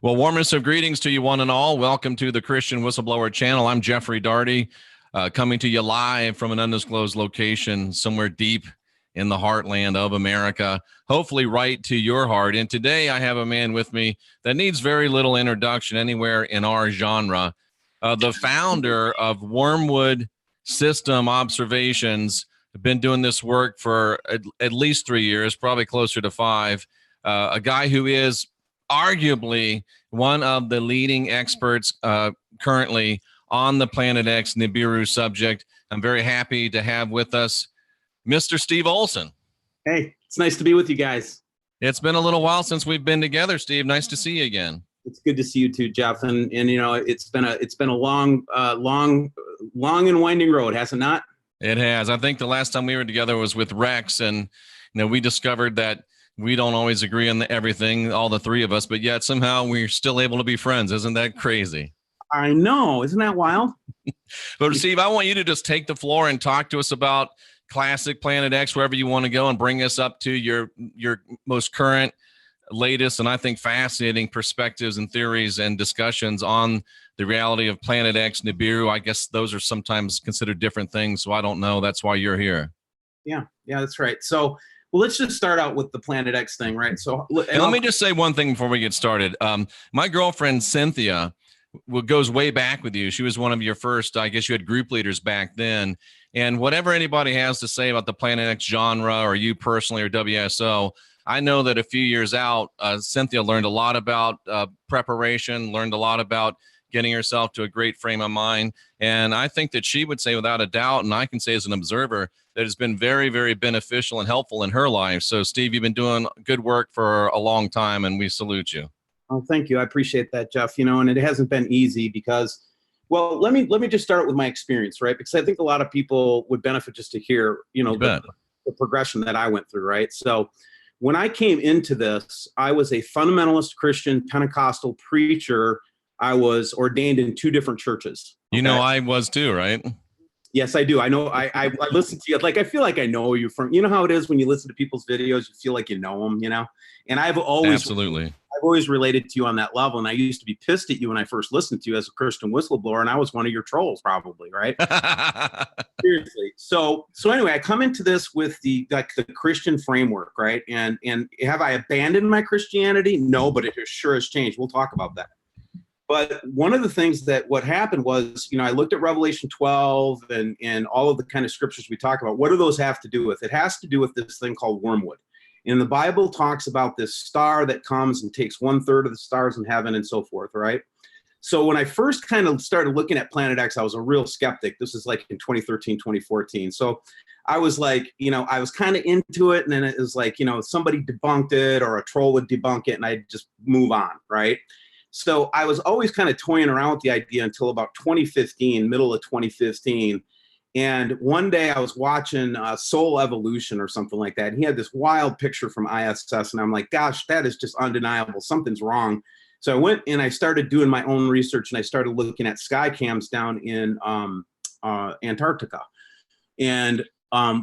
Well, warmest of greetings to you one and all. Welcome to the Christian Whistleblower channel. I'm Jeffrey Daugherty, coming to you live from an undisclosed location somewhere deep in the heartland of America, hopefully right to your heart. And today I have a man with me that needs very little introduction anywhere in our genre. The founder of Wormwood System Observations, been doing this work for at least 3 years, probably closer to 5. A guy who is arguably one of the leading experts currently on the Planet X Nibiru subject. I'm very happy to have with us Mr. Steve Olson. Hey, it's nice to be with you guys. It's been a little while since we've been together, Steve. Nice to see you again. It's good to see you too, Jeff. And you know, it's been a long and winding road, has it not? It has. I think the last time we were together was with Rex, and we discovered that we don't always agree on everything, all the three of us, but yet somehow we're still able to be friends. Isn't that crazy? I know. Isn't that wild? But Steve, I want you to just take the floor and talk to us about classic Planet X, wherever you want to go, and bring us up to your most current, latest, and I think fascinating perspectives and theories and discussions on the reality of Planet X, Nibiru. I guess those are sometimes considered different things, so I don't know. That's why you're here. Yeah, that's right. So, well, let's just start out with the Planet X thing, right? So, and let me just say one thing before we get started. My girlfriend, Cynthia, goes way back with you. She was one of your first, I guess you had group leaders back then. And whatever anybody has to say about the Planet X genre or you personally or WSO, I know that a few years out, Cynthia learned a lot about preparation, learned a lot about getting herself to a great frame of mind. And I think that she would say without a doubt, and I can say as an observer, that it's been very, very beneficial and helpful in her life. So, Steve, you've been doing good work for a long time, and we salute you. Oh, thank you. I appreciate that, Jeff. And it hasn't been easy because, well, let me just start with my experience, right? Because I think a lot of people would benefit just to hear, the progression that I went through, right? So when I came into this, I was a fundamentalist Christian Pentecostal preacher. I was ordained in 2 different churches. Okay? I was too, right? Yes, I do. I know. I listen to you. Like, I feel like I know you from, how it is when you listen to people's videos, you feel like you know them, and I've always related to you on that level. And I used to be pissed at you when I first listened to you as a Christian whistleblower, and I was one of your trolls probably, right? Seriously. So anyway, I come into this with the Christian framework, right? And have I abandoned my Christianity? No, but it sure has changed. We'll talk about that. But one of the things what happened was, I looked at Revelation 12 and all of the kind of scriptures we talk about. What do those have to do with? It has to do with this thing called wormwood. And the Bible talks about this star that comes and takes 1/3 of the stars in heaven and so forth, right? So when I first kind of started looking at Planet X, I was a real skeptic. This is like in 2013, 2014. So I was like, I was kind of into it. And then it was like, somebody debunked it or a troll would debunk it and I'd just move on, right? So I was always kind of toying around with the idea until about 2015, middle of 2015. And one day I was watching Soul Evolution or something like that. And he had this wild picture from ISS. And I'm like, gosh, that is just undeniable. Something's wrong. So I went and I started doing my own research and I started looking at sky cams down in Antarctica. And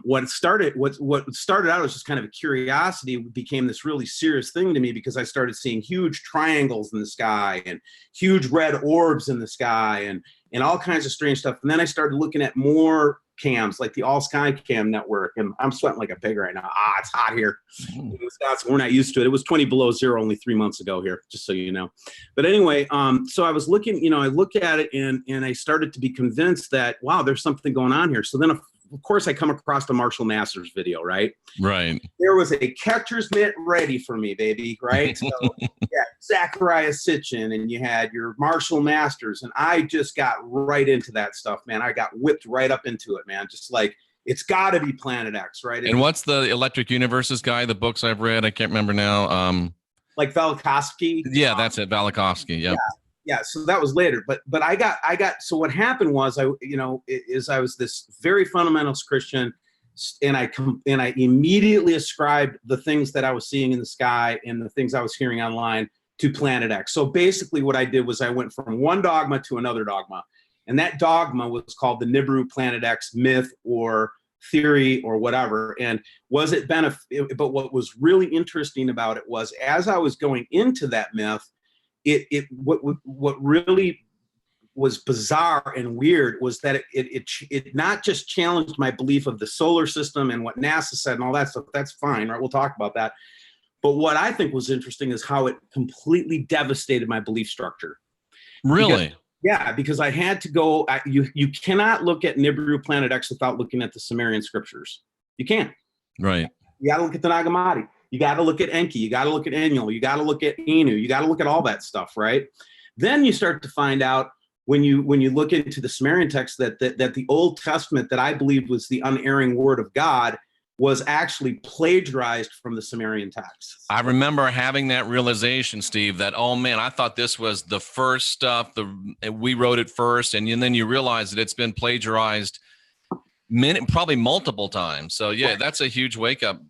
what started out as just kind of a curiosity became this really serious thing to me because I started seeing huge triangles in the sky and huge red orbs in the sky and all kinds of strange stuff. And then I started looking at more cams like the All Sky Cam network. And I'm sweating like a pig right now. It's hot here. In Wisconsin, we're not used to it. It was 20 below zero only 3 months ago here, just so you know. But anyway, so I was looking, I looked at it and I started to be convinced that, wow, there's something going on here. So then of course, I come across the Marshall Masters video, right? Right. There was a catcher's mitt ready for me, baby, right? So, yeah, Zachariah Sitchin, and you had your Marshall Masters, and I just got right into that stuff, man. I got whipped right up into it, man. Just like, it's got to be Planet X, right? And what's the Electric Universes guy, the books I've read? I can't remember now. Like Velikovsky? Yeah, that's it, Velikovsky, yep. Yeah, so that was later, but I got. So what happened was I was this very fundamentalist Christian, and I immediately ascribed the things that I was seeing in the sky and the things I was hearing online to Planet X. So basically, what I did was I went from one dogma to another dogma, and that dogma was called the Nibiru Planet X myth or theory or whatever. And was it but what was really interesting about it was as I was going into that myth, what really was bizarre and weird was that it not just challenged my belief of the solar system and what NASA said and all that stuff. That's fine, right? We'll talk about that. But what I think was interesting is how it completely devastated my belief structure. Really? Because I had to go. You cannot look at Nibiru Planet X without looking at the Sumerian scriptures. You can't. Right. You got to look at the Nag Hammadi. You got to look at Enki. You got to look at Enlil. You got to look at Enu. You got to look at all that stuff, right? Then you start to find out when you look into the Sumerian text that the Old Testament that I believed was the unerring word of God was actually plagiarized from the Sumerian text. I remember having that realization, Steve, that, oh man, I thought this was the first stuff, we wrote it first, and then you realize that it's been plagiarized probably multiple times. So yeah, that's a huge wake up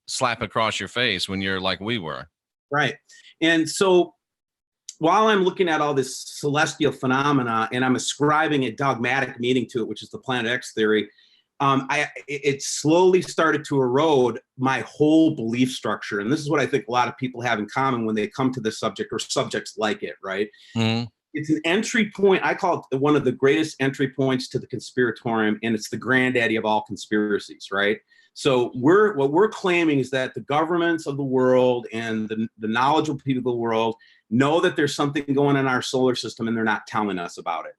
slap across your face when you're like we were. Right. And so while I'm looking at all this celestial phenomena and I'm ascribing a dogmatic meaning to it, which is the Planet X theory, it slowly started to erode my whole belief structure. And this is what I think a lot of people have in common when they come to this subject or subjects like it, right? Mm-hmm. It's an entry point. I call it one of the greatest entry points to the conspiratorium, and it's the granddaddy of all conspiracies, right? So what we're claiming is that the governments of the world and the knowledgeable people of the world know that there's something going on in our solar system, and they're not telling us about it.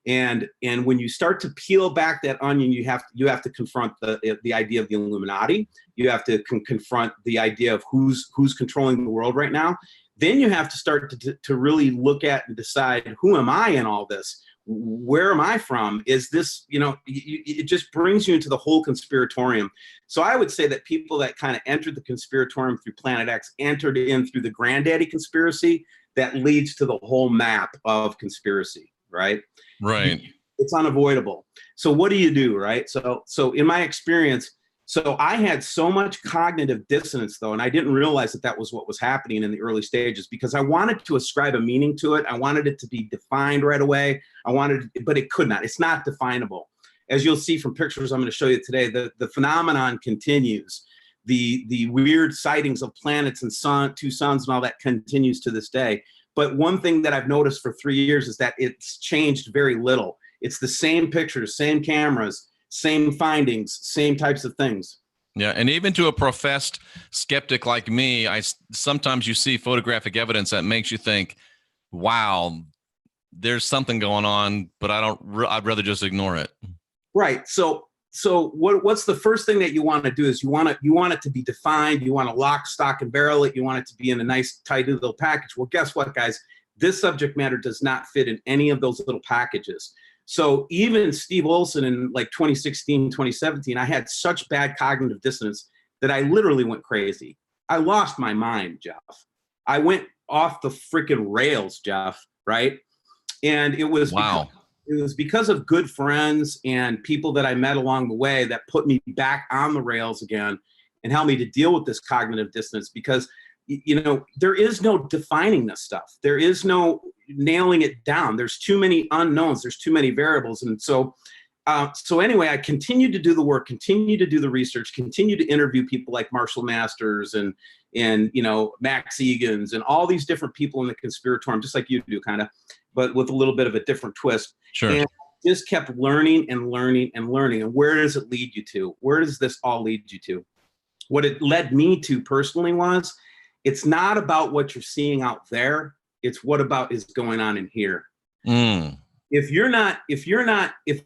And when you start to peel back that onion, you have to confront the idea of the Illuminati. You have to confront the idea of who's controlling the world right now. Then you have to start to really look at and decide, who am I in all this? Where am I from? Is this, it just brings you into the whole conspiratorium. So I would say that people that kind of entered the conspiratorium through Planet X entered in through the granddaddy conspiracy that leads to the whole map of conspiracy, right? Right. It's unavoidable. So what do you do, right? So in my experience, so I had so much cognitive dissonance, though, and I didn't realize that was what was happening in the early stages, because I wanted to ascribe a meaning to it. I wanted it to be defined right away. But it could not. It's not definable. As you'll see from pictures I'm going to show you today, the phenomenon continues. The weird sightings of planets and two suns and all that continues to this day. But one thing that I've noticed for 3 years is that it's changed very little. It's the same pictures, same cameras, same findings, same types of things. Yeah, and even to a professed skeptic like me, sometimes you see photographic evidence that makes you think, wow, there's something going on, but I'd rather just ignore it. Right. So what's the first thing that you want to do is you want it to be defined. You want to lock, stock, and barrel it. You want it to be in a nice, tidy little package. Well, guess what, guys? This subject matter does not fit in any of those little packages. So even Steve Olson in like 2016, 2017, I had such bad cognitive dissonance that I literally went crazy. I lost my mind, Jeff. I went off the freaking rails, Jeff, right? And it was because of good friends and people that I met along the way that put me back on the rails again and helped me to deal with this cognitive dissonance, because there is no defining this stuff. There is no nailing it down. There's too many unknowns. There's too many variables. And so anyway, I continued to do the work, continued to do the research, continued to interview people like Marshall Masters and Max Egan's and all these different people in the conspiratorium, just like you do, kind of, but with a little bit of a different twist. Sure. And just kept learning and learning and learning. And where does it lead you to? Where does this all lead you to? What it led me to personally was, it's not about what you're seeing out there. It's what about is going on in here. Mm. If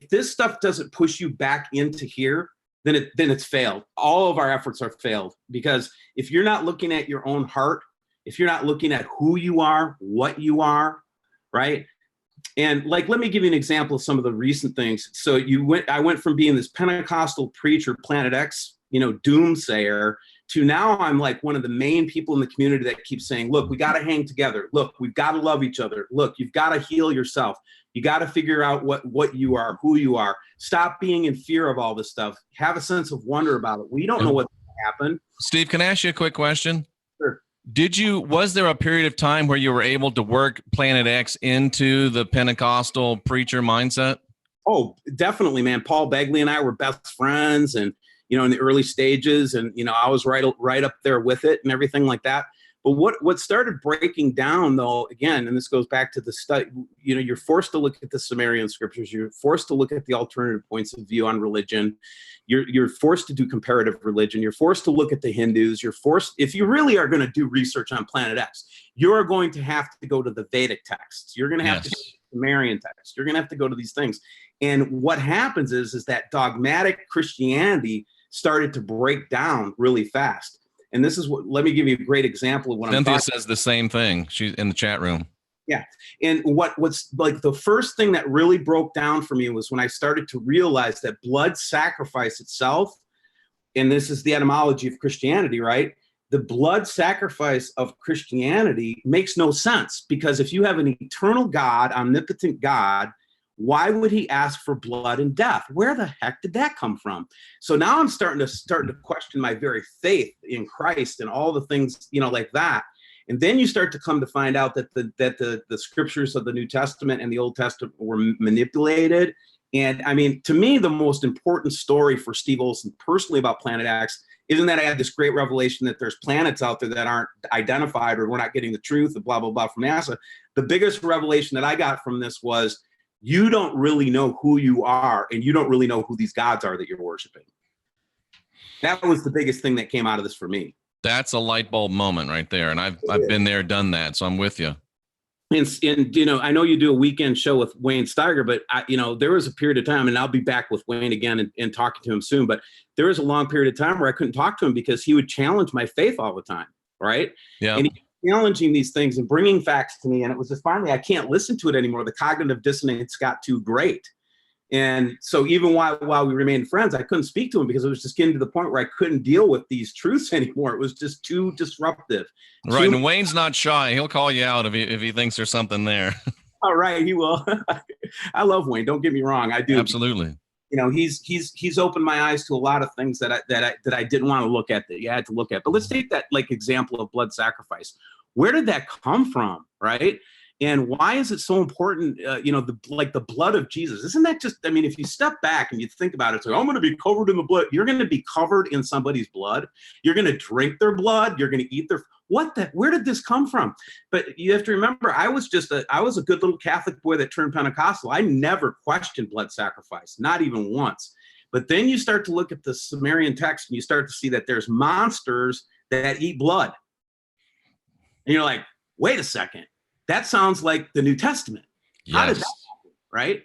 this stuff doesn't push you back into here, then it's failed. All of our efforts are failed, because if you're not looking at your own heart, if you're not looking at who you are, what you are, right? And like, let me give you an example of some of the recent things. So I went from being this Pentecostal preacher, Planet X, doomsayer, to now I'm like one of the main people in the community that keeps saying, look, we got to hang together. Look, we've got to love each other. Look, you've got to heal yourself. You got to figure out what you are, who you are. Stop being in fear of all this stuff. Have a sense of wonder about it. We don't know what's going to happen. Steve, can I ask you a quick question? Sure. Was there a period of time where you were able to work Planet X into the Pentecostal preacher mindset? Oh, definitely, man. Paul Begley and I were best friends, and in the early stages, and I was right up there with it and everything like that. But what started breaking down, though, again, and this goes back to the study, you're forced to look at the Sumerian scriptures. You're forced to look at the alternative points of view on religion. You're forced to do comparative religion. You're forced to look at the Hindus. You're forced, if you really are going to do research on Planet X, you're going to have to go to the Vedic texts. You're going to have to go to the Sumerian text. You're going to have to go to these things. And what happens is that dogmatic Christianity started to break down really fast. And this is what, let me give you a great example of what Cynthia says the same thing. She's in the chat room. Yeah. And what's like the first thing that really broke down for me was when I started to realize that blood sacrifice itself, and this is the etymology of Christianity, right? The blood sacrifice of Christianity makes no sense, because if you have an eternal God, omnipotent God, why would he ask for blood and death? Where the heck did that come from? So now I'm starting to question my very faith in Christ and all the things, like that. And then you start to come to find out that the scriptures of the New Testament and the Old Testament were manipulated. And I mean, to me, the most important story for Steve Olson personally about Planet X isn't that I had this great revelation that there's planets out there that aren't identified, or we're not getting the truth, and blah, blah, blah from NASA. The biggest revelation that I got from this was, you don't really know who you are, and you don't really know who these gods are that you're worshiping. That was the biggest thing that came out of this for me. That's a light bulb moment right there. And I've been there, done that. So I'm with you. And I know you do a weekend show with Wayne Steiger, but there was a period of time, and I'll be back with Wayne again and talking to him soon, but there was a long period of time where I couldn't talk to him because he would challenge my faith all the time. Right. Yeah. And he challenging these things and bringing facts to me. And it was just finally, I can't listen to it anymore. The cognitive dissonance got too great. And so even while we remained friends, I couldn't speak to him because it was just getting to the point where I couldn't deal with these truths anymore. It was just too disruptive. Right. And Wayne's not shy. He'll call you out if he thinks there's something there. All right. He will. I love Wayne. Don't get me wrong. I do. Absolutely. He's opened my eyes to a lot of things that I didn't want to look at, that you had to look at. But let's take that example of blood sacrifice. Where did that come from, right? And why is it so important? The blood of Jesus. Isn't that just? I mean, if you step back and you think about it, it's like, I'm going to be covered in the blood. You're going to be covered in somebody's blood. You're going to drink their blood. You're going to eat their. Where did this come from? But you have to remember, I was a good little Catholic boy that turned Pentecostal. I never questioned blood sacrifice, not even once. But then you start to look at the Sumerian text and you start to see that there's monsters that eat blood. And you're like, wait a second, that sounds like the New Testament. Yes. How did that happen? Right?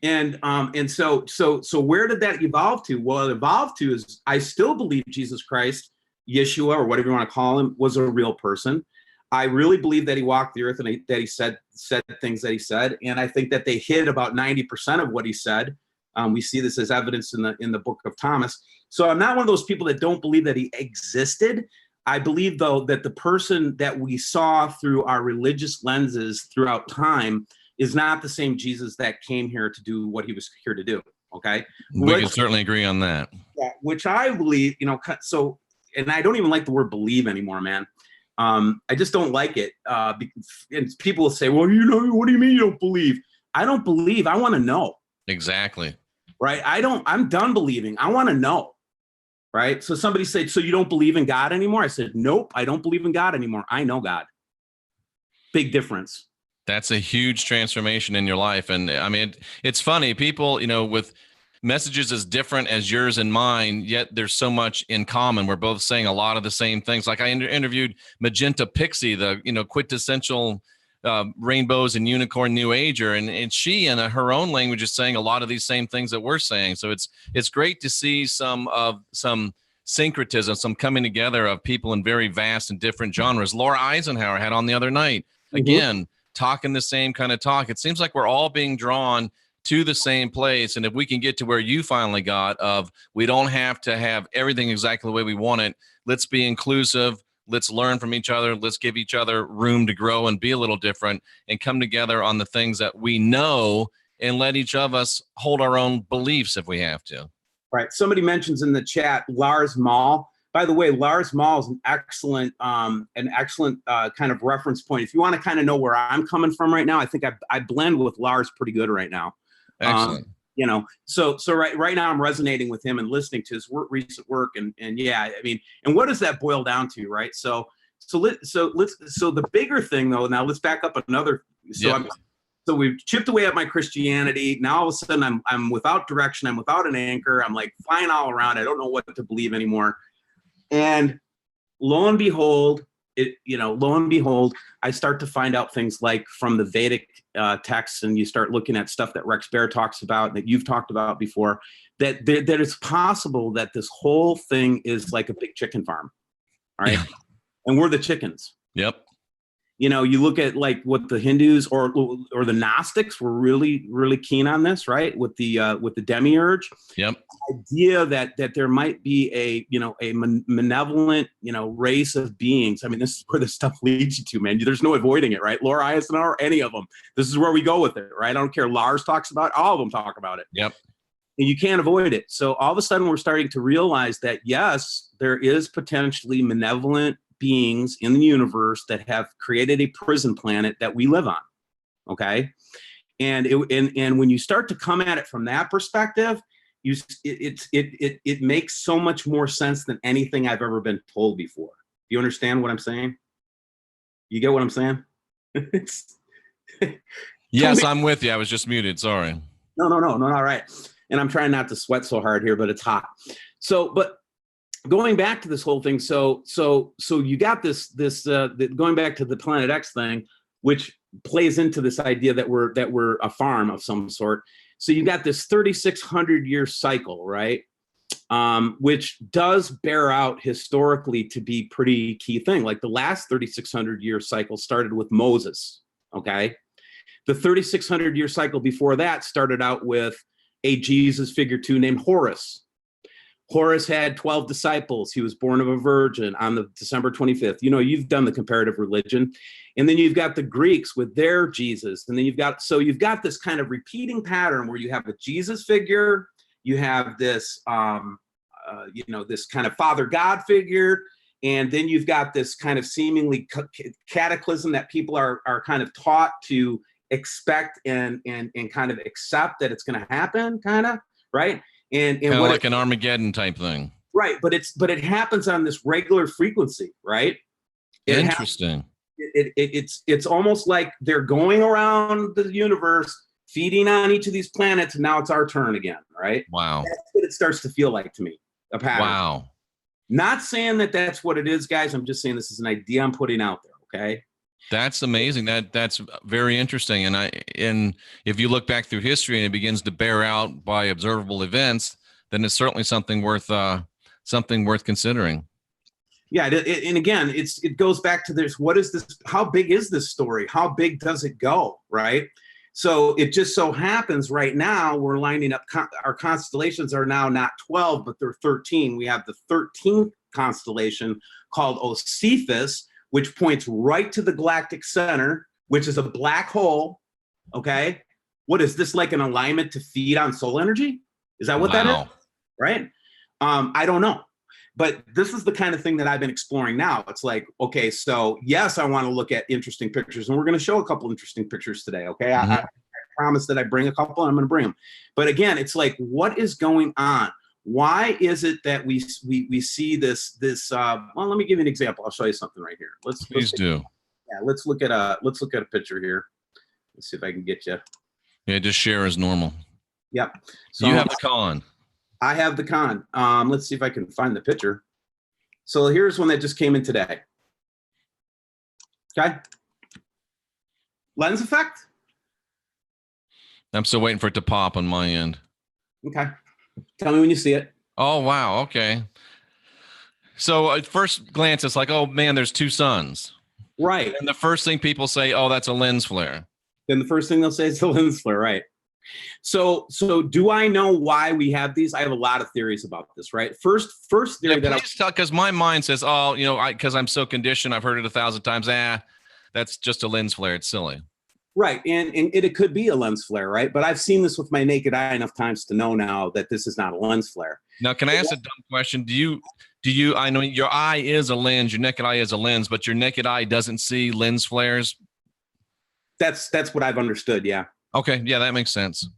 And so where did that evolve to? Well, it evolved to is I still believe Jesus Christ, Yeshua, or whatever you want to call him, was a real person. I really believe that he walked the earth and that he said things that he said. And I think that they hid about 90% of what he said. We see this as evidence in the book of Thomas. So I'm not one of those people that don't believe that he existed. I believe, though, that the person that we saw through our religious lenses throughout time is not the same Jesus that came here to do what he was here to do. Okay. We can certainly agree on that. Yeah, which I believe, so, and I don't even like the word believe anymore, man. I just don't like it. And people will say, well, what do you mean you don't believe? I don't believe. I want to know. Exactly. Right. I'm done believing. I want to know. Right. So somebody said, so you don't believe in God anymore? I said, nope, I don't believe in God anymore. I know God. Big difference. That's a huge transformation in your life. And I mean, it's funny, people, with messages as different as yours and mine, yet there's so much in common. We're both saying a lot of the same things. Like I interviewed Magenta Pixie, the, quintessential rainbows and unicorn new ager, and she in her own language is saying a lot of these same things that we're saying. So it's great to see some syncretism, some coming together of people in very vast and different genres. Laura Eisenhower had on the other night, again, talking the same kind of talk. It seems like we're all being drawn to the same place. And if we can get to where you finally got of, we don't have to have everything exactly the way we want it. Let's be inclusive. Let's learn from each other. Let's give each other room to grow and be a little different and come together on the things that we know and let each of us hold our own beliefs if we have to. Right. Somebody mentions in the chat, Lars Maul. By the way, Lars Maul is an excellent kind of reference point. If you want to kind of know where I'm coming from right now, I think I blend with Lars pretty good right now. Excellent. So right now I'm resonating with him and listening to his recent work. And yeah, I mean, and what does that boil down to, right? So So the bigger thing though, now let's back up another. So we've chipped away at my Christianity. Now all of a sudden I'm without direction. I'm without an anchor. I'm like flying all around. I don't know what to believe anymore. And lo and behold, I start to find out things like from the Vedic texts, and you start looking at stuff that Rex Bear talks about, that you've talked about before, that it's possible that this whole thing is like a big chicken farm, right? And we're the chickens. Yep. You look at like what the Hindus or the Gnostics were really, really keen on this, right? With the demiurge. Yep. The idea that there might be a malevolent, race of beings. I mean, this is where this stuff leads you to, man. There's no avoiding it, right? Laura Eisenhower or any of them. This is where we go with it, right? I don't care. Lars talks about it. All of them talk about it. Yep. And you can't avoid it. So all of a sudden we're starting to realize that, yes, there is potentially malevolent beings in the universe that have created a prison planet that we live on. Okay. And when you start to come at it from that perspective, it makes so much more sense than anything I've ever been told before. You understand what I'm saying? You get what I'm saying? Yes, I'm with you. I was just muted. Sorry. No. All right. And I'm trying not to sweat so hard here, but it's hot. So, but going back to this whole thing, so you got this going back to the Planet X thing, which plays into this idea that we're a farm of some sort. So you got this 3,600 year cycle, right? Which does bear out historically to be pretty key thing. Like the last 3,600 year cycle started with Moses. Okay, the 3,600 year cycle before that started out with a Jesus figure 2 named Horus. Horus had 12 disciples. He was born of a virgin on the December 25th. You've done the comparative religion. And then you've got the Greeks with their Jesus. And then you've got this kind of repeating pattern where you have a Jesus figure, you have this, this kind of Father God figure, and then you've got this kind of seemingly cataclysm that people are kind of taught to expect and kind of accept that it's going to happen, kind of, right? And kind of like an Armageddon type thing, right? But it happens on this regular frequency, right? Interesting. It's almost like they're going around the universe, feeding on each of these planets, and now it's our turn again, right? Wow. That's what it starts to feel like to me. A pattern. Wow. Not saying that that's what it is, guys. I'm just saying this is an idea I'm putting out there. Okay. That's amazing. That's very interesting. And if you look back through history and it begins to bear out by observable events, then it's certainly something worth considering. Yeah. And again, it goes back to this. What is this? How big is this story? How big does it go? Right. So it just so happens right now we're lining up. Our constellations are now not 12, but they're 13. We have the 13th constellation called Osiphus, which points right to the galactic center, which is a black hole. Okay. What is this, like an alignment to feed on soul energy? Is that what that is? Right. I don't know. But this is the kind of thing that I've been exploring now. It's like, okay, so yes, I want to look at interesting pictures, and we're going to show a couple interesting pictures today. Okay. Mm-hmm. I promise that I bring a couple, and I'm going to bring them. But again, it's like, what is going on? Why is it that we see this? Well, let me give you an example. I'll show you something right here. Please do. Yeah, let's look at a picture here. Let's see if I can get you. Yeah, just share as normal. Yep. So you have the con. I have the con. Let's see if I can find the picture. So here's one that just came in today. Okay. Lens effect. I'm still waiting for it to pop on my end. Okay. Tell me when you see it. Oh, wow. Okay. So at first glance, it's like, oh, man, there's two suns. Right. And the first thing people say, oh, that's a lens flare. Then the first thing they'll say is the lens flare, right? So do I know why we have these? I have a lot of theories about this, right? First theory because my mind says, oh, because I'm so conditioned, I've heard it 1,000 times. That's just a lens flare. It's silly. Right. And it could be a lens flare, right? But I've seen this with my naked eye enough times to know now that this is not a lens flare. Now, can I ask a dumb question? Do you, I know your eye is a lens, your naked eye is a lens, but your naked eye doesn't see lens flares? That's what I've understood. Yeah. Okay. Yeah, that makes sense.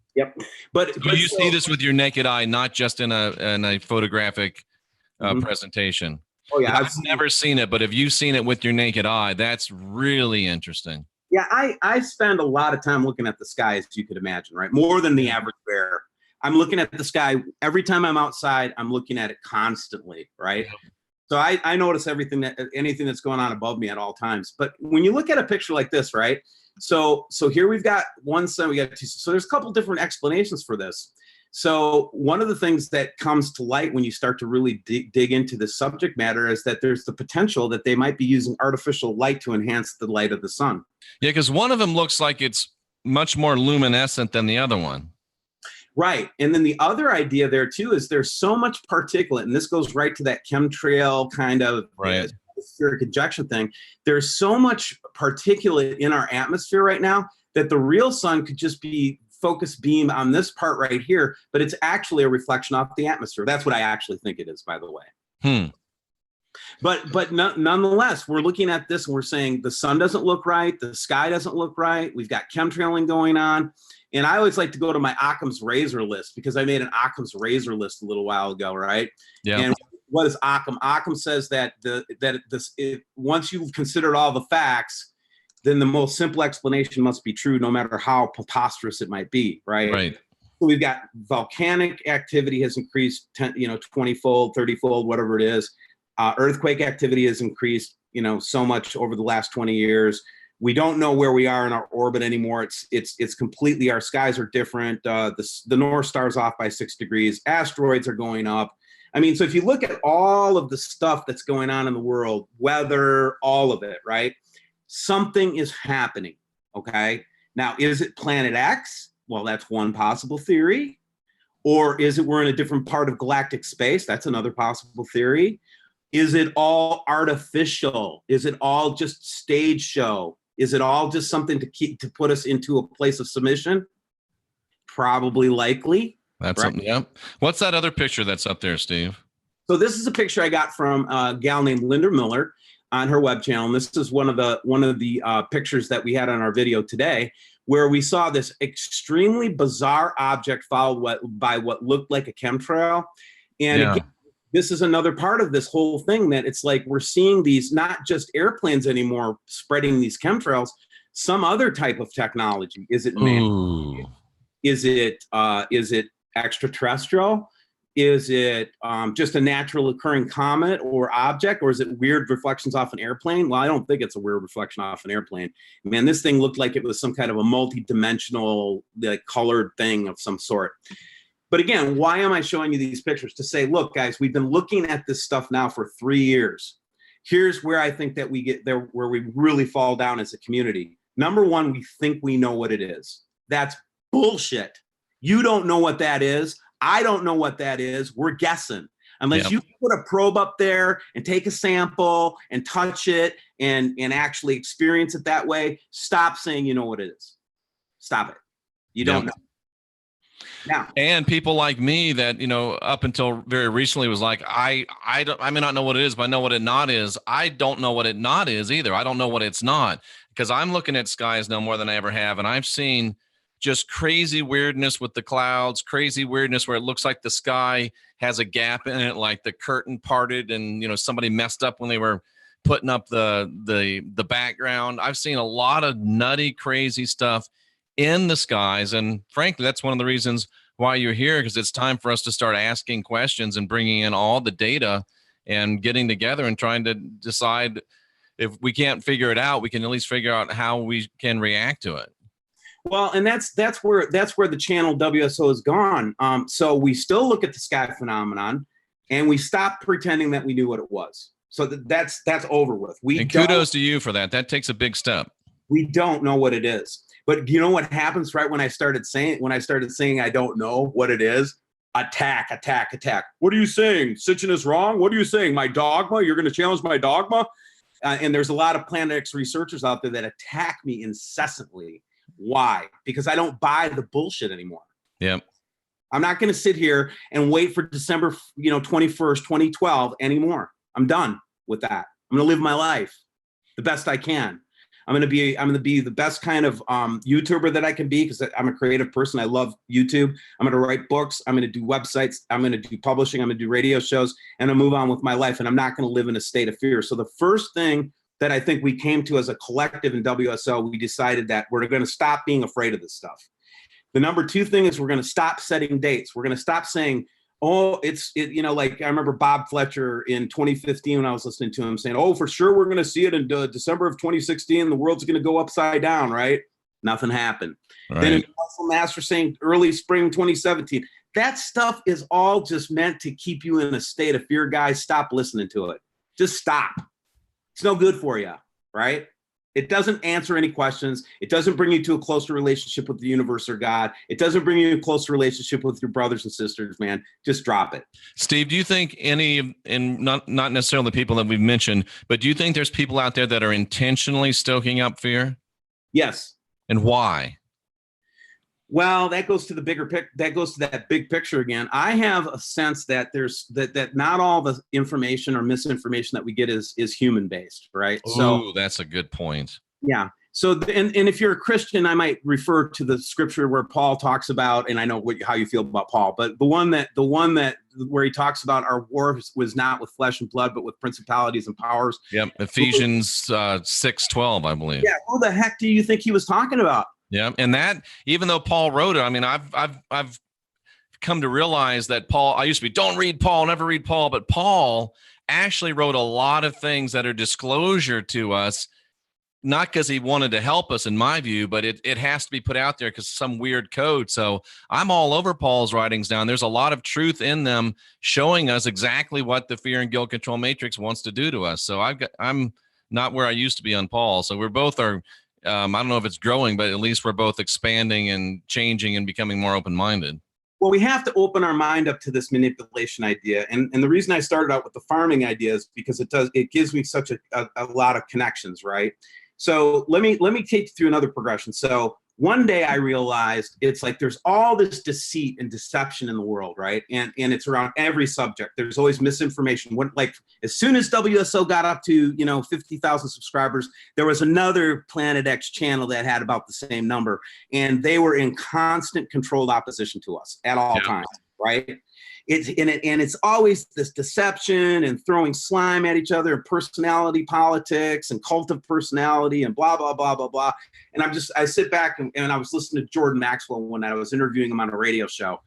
But you see this with your naked eye, not just in a photographic presentation. Oh yeah, I've never seen it, but if you've seen it with your naked eye, that's really interesting. Yeah, I spend a lot of time looking at the sky, as you could imagine, right? More than the average bear. I'm looking at the sky every time I'm outside. I'm looking at it constantly, right? Yeah. So I notice anything that's going on above me at all times. But when you look at a picture like this, right? So here we've got one sun, we got two. So there's a couple different explanations for this. So one of the things that comes to light when you start to really dig into the subject matter is that there's the potential that they might be using artificial light to enhance the light of the sun. Yeah, because one of them looks like it's much more luminescent than the other one. Right. And then the other idea there too is there's so much particulate, and this goes right to that chemtrail kind of atmospheric injection thing. There's so much particulate in our atmosphere right now that the real sun could just be focused beam on this part right here, but it's actually a reflection off the atmosphere. That's what I actually think it is, by the way. But nonetheless, we're looking at this and we're saying the sun doesn't look right, the sky doesn't look right, we've got chemtrailing going on. And I always like to go to my Occam's razor list, because I made an Occam's razor list a little while ago, right? Yeah. And what is Occam? Occam says that once you've considered all the facts, then the most simple explanation must be true, no matter how preposterous it might be, right? Right. So we've got volcanic activity has increased 20-fold, 30-fold, whatever it is. Earthquake activity has increased, so much over the last 20 years. We don't know where we are in our orbit anymore. It's completely, our skies are different. The North Star's off by 6 degrees. Asteroids are going up. I mean, so if you look at all of the stuff that's going on in the world, weather, all of it, right? Something is happening, okay? Now, is it Planet X? Well, that's one possible theory. Or is it we're in a different part of galactic space? That's another possible theory. Is it all artificial? Is it all just stage show? Is it all just something to put us into a place of submission? Probably, likely. That's right? Yeah. What's that other picture that's up there, Steve? So this is a picture I got from a gal named Linda Miller on her web channel. And this is one of the pictures that we had on our video today, where we saw this extremely bizarre object followed by what looked like a chemtrail. And again, this is another part of this whole thing, that it's like we're seeing these, not just airplanes anymore spreading these chemtrails, some other type of technology. Is it man? Is it extraterrestrial? Is it just a natural occurring comet or object, or is it weird reflections off an airplane? Well, I don't think it's a weird reflection off an airplane. Man, this thing looked like it was some kind of a multi-dimensional, colored thing of some sort. But again, why am I showing you these pictures? To say, look, guys, we've been looking at this stuff now for 3 years. Here's where I think that we get there, where we really fall down as a community. Number one, we think we know what it is. That's bullshit. You don't know what that is. I don't know what that is. We're guessing. Unless you put a probe up there and take a sample and touch it and actually experience it that way, stop saying you know what it is. Stop it. You don't know. Now, and people like me that, up until very recently was like, I may not know what it is, but I know what it not is. I don't know what it not is either. I don't know what it's not, because I'm looking at skies now more than I ever have. And I've seen just crazy weirdness with the clouds, crazy weirdness where it looks like the sky has a gap in it, like the curtain parted and, somebody messed up when they were putting up the background. I've seen a lot of nutty, crazy stuff in the skies. And frankly, that's one of the reasons why you're here, because it's time for us to start asking questions and bringing in all the data and getting together and trying to decide, if we can't figure it out, we can at least figure out how we can react to it. Well, and that's where the channel WSO has gone. So we still look at the sky phenomenon, and we stop pretending that we knew what it was. So that's over with. And kudos to you for that. That takes a big step. We don't know what it is. But you know what happens right when I started saying I don't know what it is? Attack. What are you saying? Sitchin is wrong? What are you saying? My dogma? You're going to challenge my dogma? And there's a lot of Planet X researchers out there that attack me incessantly. Why? Because I don't buy the bullshit anymore. Yep. I'm not going to sit here and wait for December 21st, 2012 anymore. I'm done with that. I'm going to live my life the best I can. I'm going to be the best kind of YouTuber that I can be, because I'm a creative person. I love YouTube. I'm going to write books. I'm going to do websites. I'm going to do publishing. I'm going to do radio shows, and I'll move on with my life. And I'm not going to live in a state of fear. So the first thing that I think we came to as a collective in WSO, we decided that we're going to stop being afraid of this stuff. The number two thing is we're going to stop setting dates. We're going to stop saying, oh, like I remember Bob Fletcher in 2015 when I was listening to him saying, oh, for sure we're going to see it in December of 2016. The world's going to go upside down, right? Nothing happened. Right. Then Russell Master saying early spring 2017. That stuff is all just meant to keep you in a state of fear, guys. Stop listening to it. Just stop. It's no good for you, right? It doesn't answer any questions. It doesn't bring you to a closer relationship with the universe or God. It doesn't bring you a closer relationship with your brothers and sisters, man. Just drop it. Steve, do you think and not necessarily the people that we've mentioned, but do you think there's people out there that are intentionally stoking up fear? Yes. And why? Well, that goes to that big picture again. I have a sense that that not all the information or misinformation that we get is human based, right? So that's a good point. Yeah. So, and if you're a Christian, I might refer to the scripture where Paul talks about, and I know how you feel about Paul, but the one that where he talks about our war was not with flesh and blood, but with principalities and powers. Yep. Ephesians 6:12, I believe. Yeah. Who the heck do you think he was talking about? Yeah, and that, even though Paul wrote it, I mean, I've come to realize that Paul, I used to be, don't read Paul, never read Paul, but Paul actually wrote a lot of things that are disclosure to us, not because he wanted to help us, in my view, but it has to be put out there because some weird code. So I'm all over Paul's writings now. And there's a lot of truth in them showing us exactly what the fear and guilt control matrix wants to do to us. So I'm not where I used to be on Paul. So we're both are. I don't know if it's growing, but at least we're both expanding and changing and becoming more open-minded. Well, we have to open our mind up to this manipulation idea. And the reason I started out with the farming idea is because it gives me such a lot of connections, right? So let me take you through another progression. So one day I realized it's like there's all this deceit and deception in the world, right? And it's around every subject. There's always misinformation. Like as soon as WSO got up to 50,000 subscribers, there was another Planet X channel that had about the same number, and they were in constant controlled opposition to us at all times, right? It's always this deception and throwing slime at each other and personality politics and cult of personality and blah, blah, blah, blah, blah. And I sit back and I was listening to Jordan Maxwell when I was interviewing him on a radio show.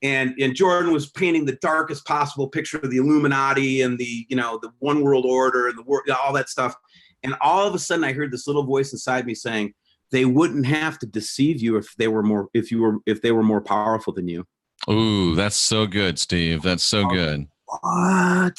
And Jordan was painting the darkest possible picture of the Illuminati and the one world order and all that stuff. And all of a sudden I heard this little voice inside me saying, they wouldn't have to deceive you if they were more powerful than you. Ooh, that's so good, Steve. That's so good. What?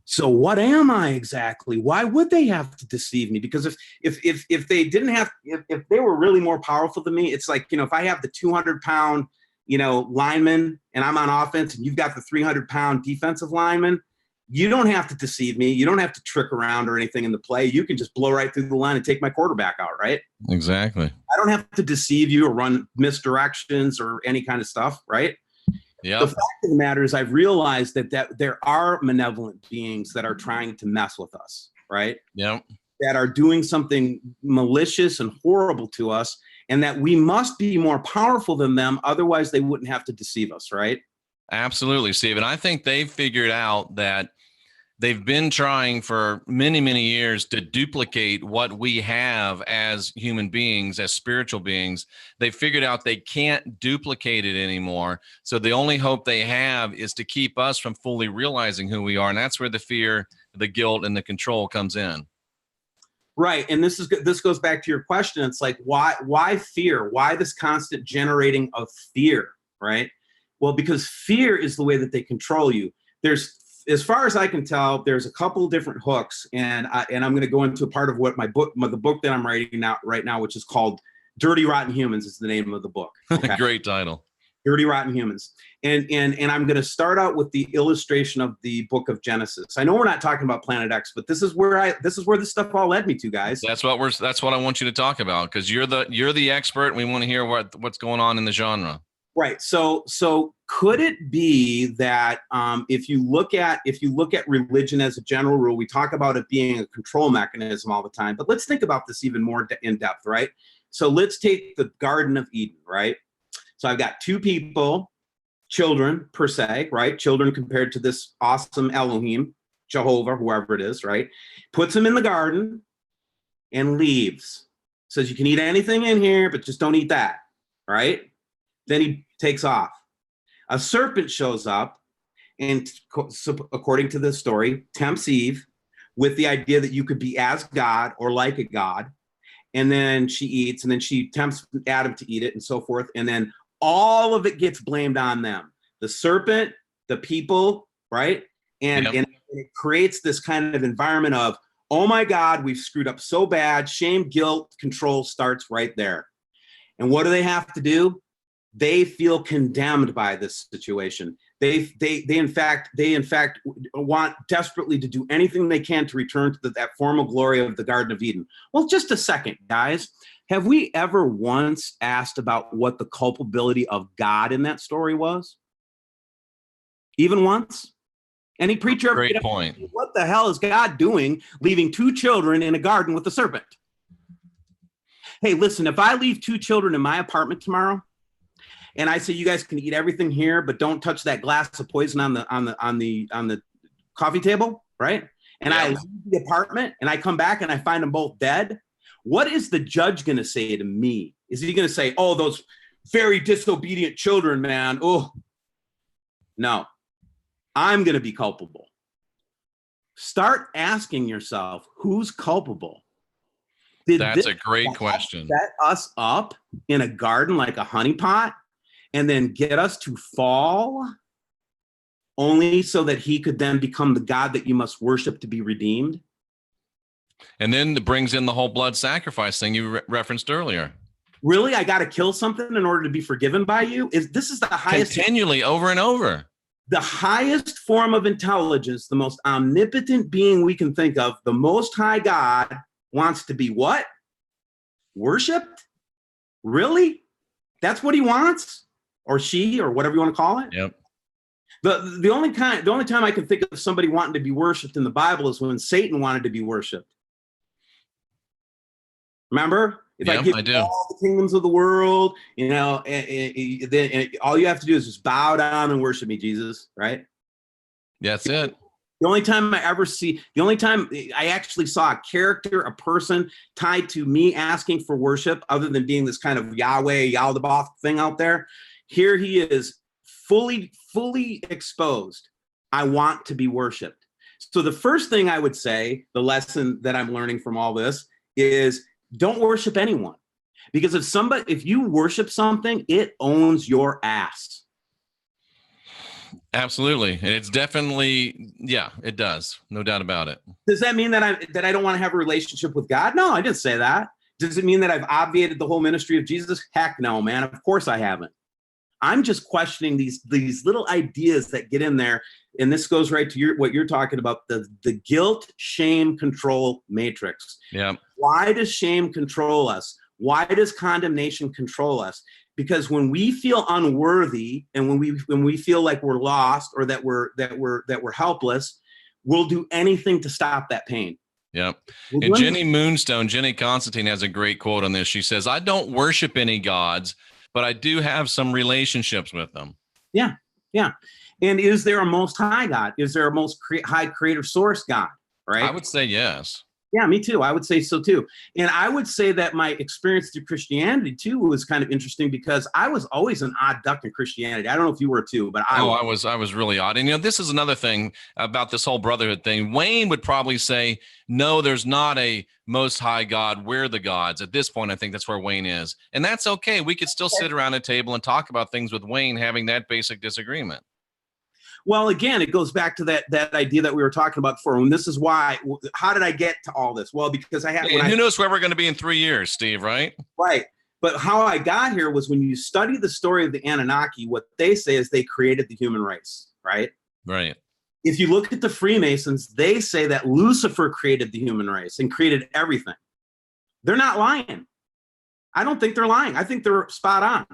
So what am I exactly? Why would they have to deceive me? Because if they didn't have, if they were really more powerful than me, it's like, if I have the 200-pound, lineman and I'm on offense and you've got the 300-pound defensive lineman, you don't have to deceive me. You don't have to trick around or anything in the play. You can just blow right through the line and take my quarterback out, right? Exactly. I don't have to deceive you or run misdirections or any kind of stuff, right? Yeah. The fact of the matter is I've realized that there are malevolent beings that are trying to mess with us, right? Yeah. That are doing something malicious and horrible to us, and that we must be more powerful than them. Otherwise, they wouldn't have to deceive us, right? Absolutely, Steve. And I think they've figured out that they've been trying for many, many years to duplicate what we have as human beings, as spiritual beings. They figured out they can't duplicate it anymore. So the only hope they have is to keep us from fully realizing who we are. And that's where the fear, the guilt, and the control comes in. Right. And this goes back to your question. It's like, why fear? Why this constant generating of fear, right? Well, because fear is the way that they control you. As far as I can tell, there's a couple of different hooks, and I'm going to go into a part of what the book that I'm writing right now, which is called "Dirty Rotten Humans," is the name of the book. Okay? Great title. Dirty Rotten Humans, and I'm going to start out with the illustration of the book of Genesis. I know we're not talking about Planet X, but this is where this stuff all led me to, guys. That's what I want you to talk about, because you're the expert, and we want to hear what's going on in the genre. Right. So Could it be that if you look at religion as a general rule, we talk about it being a control mechanism all the time, but let's think about this even more in depth, right? So let's take the Garden of Eden, right? So I've got two people, children per se, right? Children compared to this awesome Elohim, Jehovah, whoever it is, right? Puts them in the garden and leaves. Says you can eat anything in here, but just don't eat that, right? Then he takes off. A serpent shows up and, according to this story, tempts Eve with the idea that you could be as God or like a God. And then she eats, and then she tempts Adam to eat it and so forth. And then all of it gets blamed on them. The serpent, the people, right? And it creates this kind of environment of, oh my God, we've screwed up so bad. Shame, guilt, control starts right there. And what do they have to do? They feel condemned by this situation. They in fact want desperately to do anything they can to return to that former glory of the Garden of Eden. Well, just a second, guys. Have we ever once asked about what the culpability of God in that story was? Even once? Any preacher? Great point. What the hell is God doing leaving two children in a garden with a serpent? Hey, listen, if I leave two children in my apartment tomorrow, and I say you guys can eat everything here, but don't touch that glass of poison on the coffee table, right? And I leave the apartment and I come back and I find them both dead. What is the judge going to say to me? Is he going to say, "Oh, those very disobedient children, man"? Oh, no, I'm going to be culpable. Start asking yourself, who's culpable? That's a great question. Set us up in a garden like a honeypot and then get us to fall only so that he could then become the God that you must worship to be redeemed? And then it brings in the whole blood sacrifice thing you referenced earlier. Really? I got to kill something in order to be forgiven by you? This is the highest. Continually, over and over. The highest form of intelligence, the most omnipotent being we can think of, the Most High God wants to be what? Worshipped? Really? That's what he wants? Or she, or whatever you want to call it? Yep. The only time I can think of somebody wanting to be worshipped in the Bible is when Satan wanted to be worshipped. Remember? If I give you all the kingdoms of the world, then all you have to do is just bow down and worship me, Jesus, right? That's it. The only time I actually saw a character, a person tied to me asking for worship, other than being this kind of Yahweh, Yaldabaoth thing out there, here he is fully exposed. I want to be worshiped. So the first thing I would say, the lesson that I'm learning from all this is, don't worship anyone, because if you worship something, it owns your ass. Absolutely. And it's definitely, it does. No doubt about it. Does that mean that I don't want to have a relationship with God? No, I didn't say that. Does it mean that I've obviated the whole ministry of Jesus? Heck no, man. Of course I haven't. I'm just questioning these little ideas that get in there. And this goes right to what you're talking about, the guilt, shame, control matrix. Yeah. Why does shame control us? Why does condemnation control us? Because when we feel unworthy, and when we feel like we're lost, or that we're helpless, we'll do anything to stop that pain. Yeah. And Jenny Constantine has a great quote on this. She says, "I don't worship any gods, but I do have some relationships with them." Yeah. Yeah. And is there a most high God? Is there a most high creator source God? Right. I would say yes. Yeah, me too. I would say so too. And I would say that my experience through Christianity too was kind of interesting, because I was always an odd duck in Christianity. I don't know if you were too, but I was really odd. And this is another thing about this whole brotherhood thing. Wayne would probably say, no, there's not a most high God. We're the gods. At this point, I think that's where Wayne is. And that's okay. We could still sit around a table and talk about things with Wayne, having that basic disagreement. Well, again, it goes back to that idea that we were talking about before. And this is why. How did I get to all this? Well, because I had. Who knows where we're going to be in 3 years, Steve? Right. Right. But how I got here was when you study the story of the Anunnaki. What they say is they created the human race. Right. Right. If you look at the Freemasons, they say that Lucifer created the human race and created everything. They're not lying. I don't think they're lying. I think they're spot on.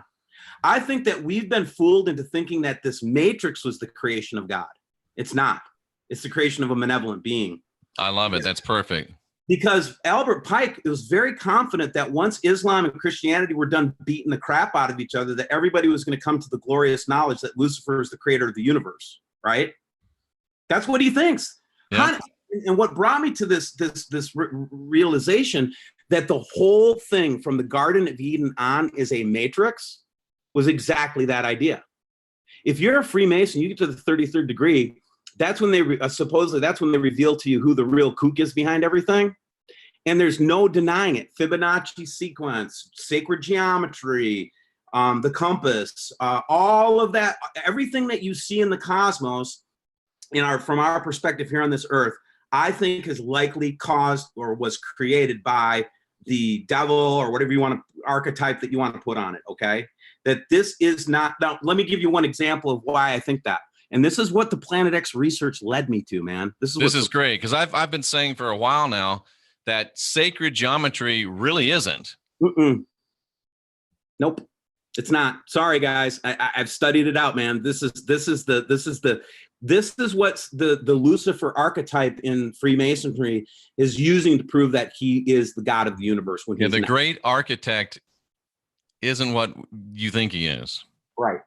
I think that we've been fooled into thinking that this matrix was the creation of God. It's not. It's the creation of a benevolent being. I love it. That's perfect. Because Albert Pike was very confident that once Islam and Christianity were done beating the crap out of each other, that everybody was going to come to the glorious knowledge that Lucifer is the creator of the universe, right? That's what he thinks. Yeah. And what brought me to this realization that the whole thing from the Garden of Eden on is a matrix was exactly that idea. If you're a Freemason, you get to the 33rd degree, that's when they supposedly that's when they reveal to you who the real kook is behind everything. And there's no denying it. Fibonacci sequence, sacred geometry, the compass, all of that, everything that you see in the cosmos, from our perspective here on this earth, I think is likely caused or was created by the devil or whatever you want to archetype that you want to put on it. Okay, that this is not. Now, let me give you one example of why I think that. And this is what the Planet X research led me to, man. This is great, because I've been saying for a while now that sacred geometry really isn't. Nope, it's not. Sorry, guys. I've studied it out, man. This is what the Lucifer archetype in Freemasonry is using to prove that he is the God of the universe. When the great architect isn't what you think he is. Right.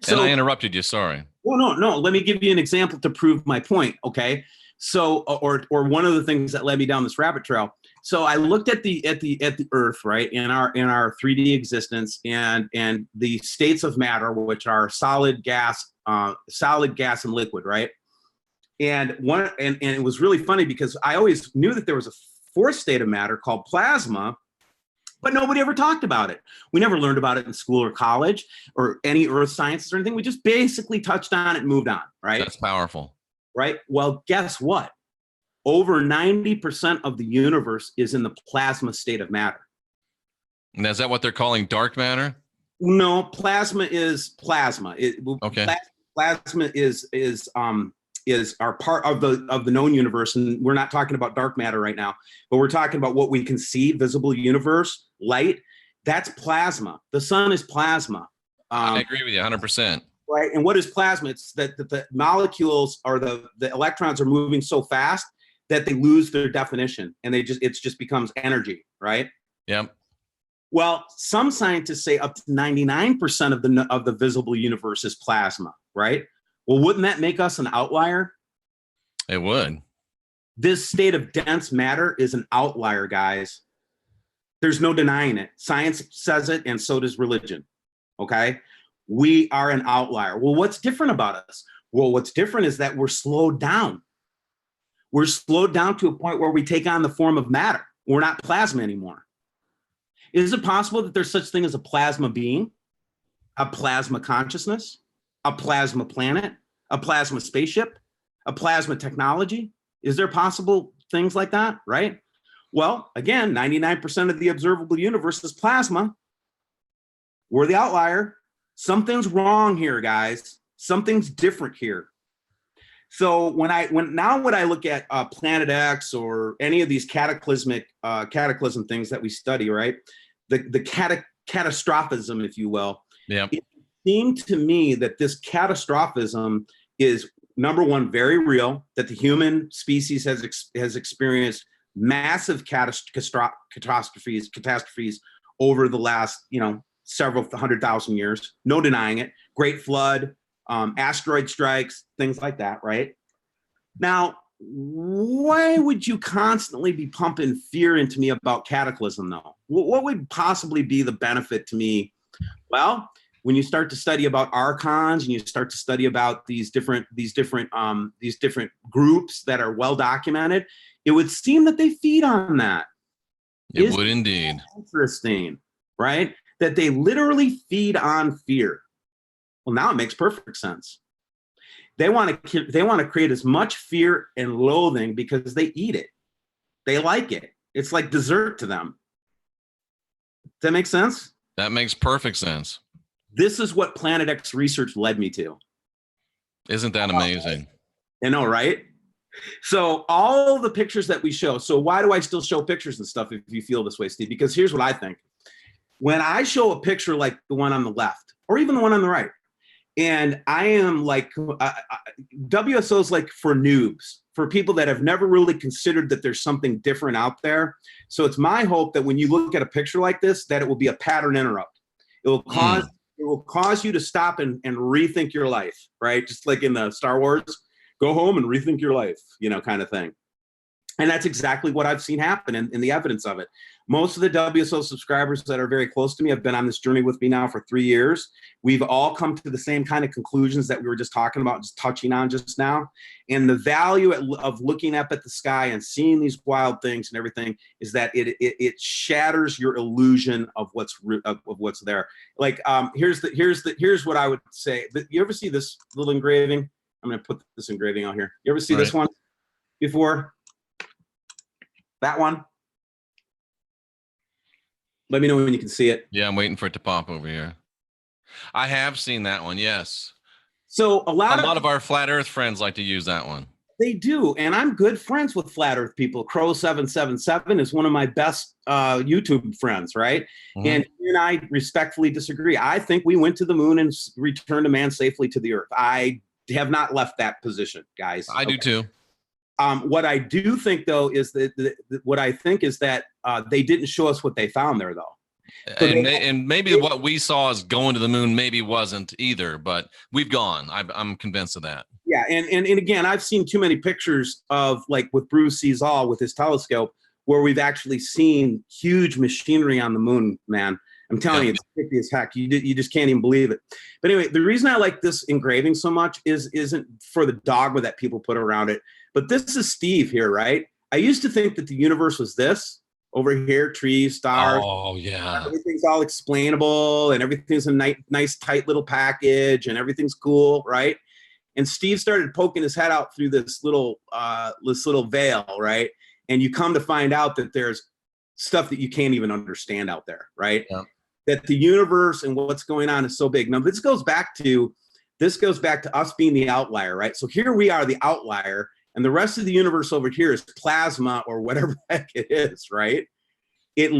So, and I interrupted you. Sorry. No. Let me give you an example to prove my point. Okay. So, or one of the things that led me down this rabbit trail. So I looked at the Earth, right, in our 3D existence, and the states of matter, which are solid, gas, and liquid, right. And it was really funny because I always knew that there was a fourth state of matter called plasma, but nobody ever talked about it. We never learned about it in school or college or any earth sciences or anything. We just basically touched on it and moved on, right? That's powerful. Right? Well, guess what? Over 90% of the universe is in the plasma state of matter. And is that what they're calling dark matter? No, plasma is plasma. Okay. Plasma is our part of the known universe, and we're not talking about dark matter right now, but we're talking about what we can see, visible universe, light. That's plasma. The sun is plasma. I agree with you 100%. Right. And what is plasma? It's that the molecules or the electrons are moving so fast that they lose their definition, and it just becomes energy. Right. Yep. Well, some scientists say up to 99% of the visible universe is plasma. Right. Well, wouldn't that make us an outlier? It would. This state of dense matter is an outlier, guys. There's no denying it. Science says it, and so does religion. Okay? We are an outlier. Well, what's different about us? Well, what's different is that we're slowed down. We're slowed down to a point where we take on the form of matter. We're not plasma anymore. Is it possible that there's such thing as a plasma being, a plasma consciousness, a plasma planet, a plasma spaceship, a plasma technology? Is there possible things like that, right? Well, again, 99% of the observable universe is plasma. We're the outlier. Something's wrong here, guys. Something's different here. So when I look at Planet X or any of these cataclysm things that we study, right? The catastrophism, if you will. Yeah. It seemed to me that this catastrophism is, number one, very real, that the human species has experienced massive catastrophes over the last, several 100,000 years. No denying it. Great flood, asteroid strikes, things like that, right? Now, why would you constantly be pumping fear into me about cataclysm, though? What would possibly be the benefit to me? Well, when you start to study about archons and you start to study about these different groups that are well documented, it would seem that they feed on that. It would indeed. Interesting, right? That they literally feed on fear. Well, now it makes perfect sense. They want to create as much fear and loathing because they eat it. They like it. It's like dessert to them. Does that make sense? That makes perfect sense. This is what Planet X research led me to. Isn't that amazing? I know, right? So all the pictures that we show. So why do I still show pictures and stuff if you feel this way, Steve? Because here's what I think. when I show a picture like the one on the left, or even the one on the right, and I am like, WSO is like for noobs, for people that have never really considered that there's something different out there. So it's my hope that when you look at a picture like this, that it will be a pattern interrupt. It will cause you to stop and rethink your life, right? Just like in the Star Wars, go home and rethink your life, kind of thing. And that's exactly what I've seen happen in the evidence of it. Most of the WSO subscribers that are very close to me have been on this journey with me now for 3 years. We've all come to the same kind of conclusions that we were just talking about, just touching on just now. And the value of looking up at the sky and seeing these wild things and everything is that it shatters your illusion of what's there. Like here's what I would say. You ever see this little engraving? I'm going to put this engraving out here. You ever see this one before? That one? Let me know when you can see it. Yeah, I'm waiting for it to pop over here. I have seen that one, yes. So a lot of our flat earth friends like to use that one. They do, and I'm good friends with flat earth people. Crow777 is one of my best YouTube friends, right? Mm-hmm. And he and I respectfully disagree. I think we went to the moon and returned a man safely to the earth. I have not left that position, guys. I do too. What I do think, though, is that they didn't show us what they found there, though. So and maybe what we saw as going to the moon maybe wasn't either, but we've gone. I'm convinced of that. Yeah, and again, I've seen too many pictures of, like, with Bruce sees all with his telescope, where we've actually seen huge machinery on the moon, man. I'm telling you, it's creepy as heck. You just can't even believe it. But anyway, the reason I like this engraving so much isn't for the dogma that people put around it. But this is Steve here, right? I used to think that the universe was this over here, trees, stars. Oh, yeah. Everything's all explainable and everything's a nice, tight little package and everything's cool, right? And Steve started poking his head out through this little veil, right? And you come to find out that there's stuff that you can't even understand out there, right? Yeah. That the universe and what's going on is so big. Now, this goes back to us being the outlier, right? So here we are, the outlier. And the rest of the universe over here is plasma or whatever the heck it is, right? It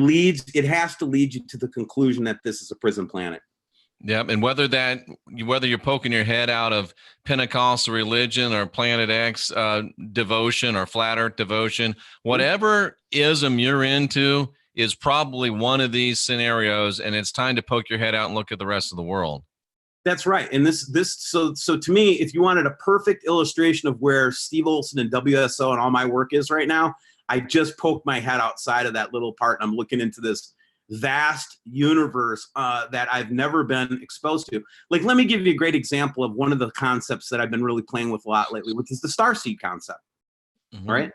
has to lead you to the conclusion that this is a prison planet. Yep. And whether you're poking your head out of Pentecostal religion or Planet X devotion or flat earth devotion, whatever ism you're into is probably one of these scenarios. And it's time to poke your head out and look at the rest of the world. That's right. And so to me, if you wanted a perfect illustration of where Steve Olson and WSO and all my work is right now, I just poked my head outside of that little part and I'm looking into this vast universe that I've never been exposed to. Like, let me give you a great example of one of the concepts that I've been really playing with a lot lately, which is the starseed concept. Mm-hmm. Right?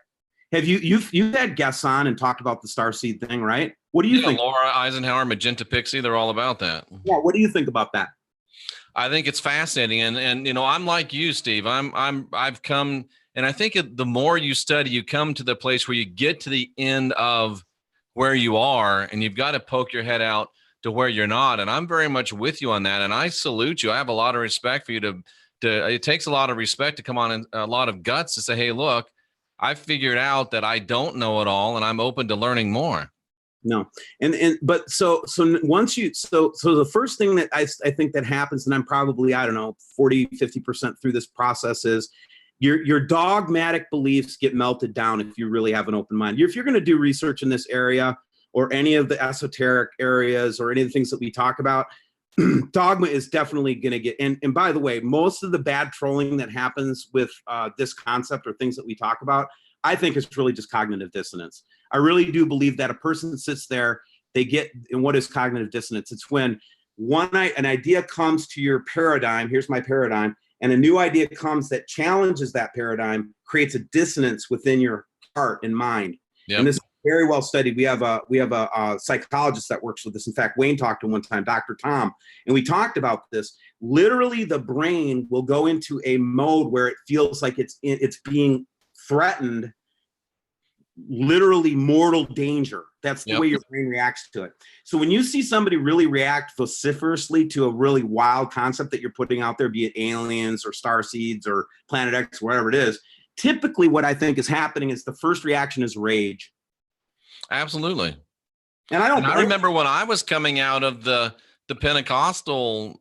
Have you've had guests on and talked about the starseed thing, right? What do you think? Laura Eisenhower, Magenta Pixie, they're all about that. Yeah. What do you think about that? I think it's fascinating, and I'm like you, Steve. I've come, and I think the more you study, you come to the place where you get to the end of where you are, and you've got to poke your head out to where you're not. And I'm very much with you on that, and I salute you. I have a lot of respect for you. To it takes a lot of respect to come on and a lot of guts to say, "Hey, look, I figured out that I don't know it all, and I'm open to learning more." No. But so the first thing that I think that happens, and I'm probably, 40-50% through this process, is your dogmatic beliefs get melted down if you really have an open mind. If you're going to do research in this area or any of the esoteric areas or any of the things that we talk about, dogma is definitely going to get, and by the way, most of the bad trolling that happens with this concept or things that we talk about, I think it's really just cognitive dissonance. I really do believe that a person sits there, they get, and what is cognitive dissonance? It's when an idea comes to your paradigm, here's my paradigm, and a new idea comes that challenges that paradigm, creates a dissonance within your heart and mind. Yep. And this is very well studied. We have a psychologist that works with this. In fact, Wayne talked to him one time, Dr. Tom, and we talked about this. Literally, the brain will go into a mode where it feels like it's being threatened, literally mortal danger. That's the way your brain reacts to it. So when you see somebody really react vociferously to a really wild concept that you're putting out there, be it aliens or starseeds or Planet X, whatever it is, typically what I think is happening is the first reaction is rage. Absolutely. And I remember when I was coming out of the Pentecostal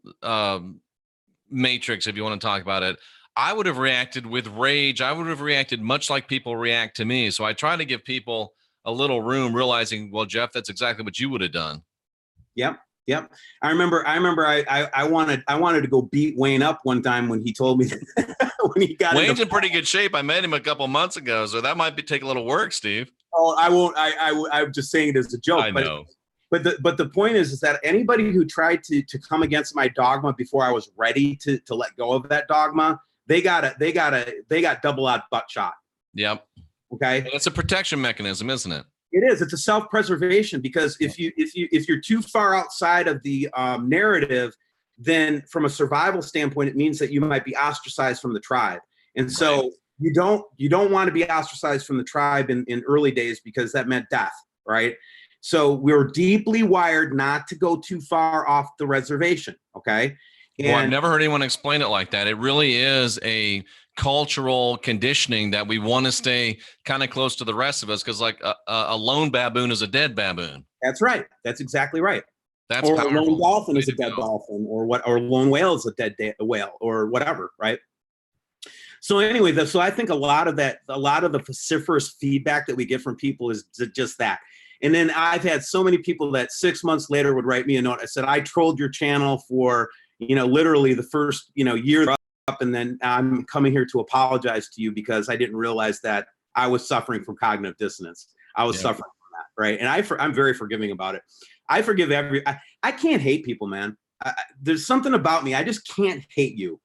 matrix, if you want to talk about it, I would have reacted with rage. I would have reacted much like people react to me. So I try to give people a little room, realizing, well, Jeff, that's exactly what you would have done. Yep. I remember I wanted to go beat Wayne up one time when he told me when he got Wayne's in pretty good shape. I met him a couple months ago, so that might take a little work, Steve. Oh, I won't. I'm just saying it as a joke. I know. But the point is that anybody who tried to come against my dogma before I was ready to let go of that dogma, they got double out butt shot. Yep. Okay. And it's a protection mechanism, isn't it? It is. It's a self-preservation, because if you're too far outside of the narrative, then from a survival standpoint, it means that you might be ostracized from the tribe. And so you don't want to be ostracized from the tribe in early days, because that meant death, right? So we're deeply wired not to go too far off the reservation. Okay. Well, I've never heard anyone explain it like that. It really is a cultural conditioning that we want to stay kind of close to the rest of us, because like a lone baboon is a dead baboon. That's right. That's exactly right. That's or powerful. A lone dolphin is a dead dolphin, or a lone whale is a dead whale, or whatever, right? So anyway, so I think a lot of the vociferous feedback that we get from people is just that. And then I've had so many people that 6 months later would write me a note. I said, I trolled your channel for, literally the first, year up, and then I'm coming here to apologize to you because I didn't realize that I was suffering from cognitive dissonance. I was suffering from that, right? And I'm very forgiving about it. I forgive I can't hate people, man. There's something about me. I just can't hate you.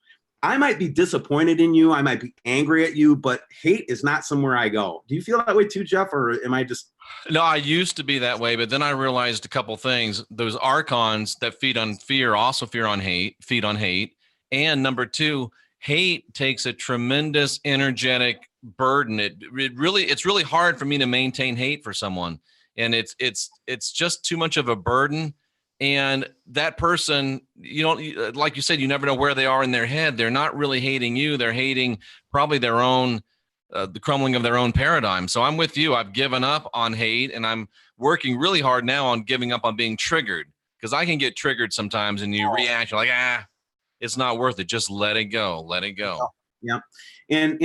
I might be disappointed in you. I might be angry at you, but hate is not somewhere I go. Do you feel that way too, Jeff? Or am I just... No, I used to be that way, but then I realized a couple things. Those archons that feed on fear also feed on hate. And number two, hate takes a tremendous energetic burden. It's really hard for me to maintain hate for someone. And it's just too much of a burden. And that person, like you said, you never know where they are in their head. They're not really hating you. They're hating probably their own, the crumbling of their own paradigm. So I'm with you. I've given up on hate, and I'm working really hard now on giving up on being triggered, because I can get triggered sometimes and you react, you're like, it's not worth it. Just let it go. Let it go. Yeah. And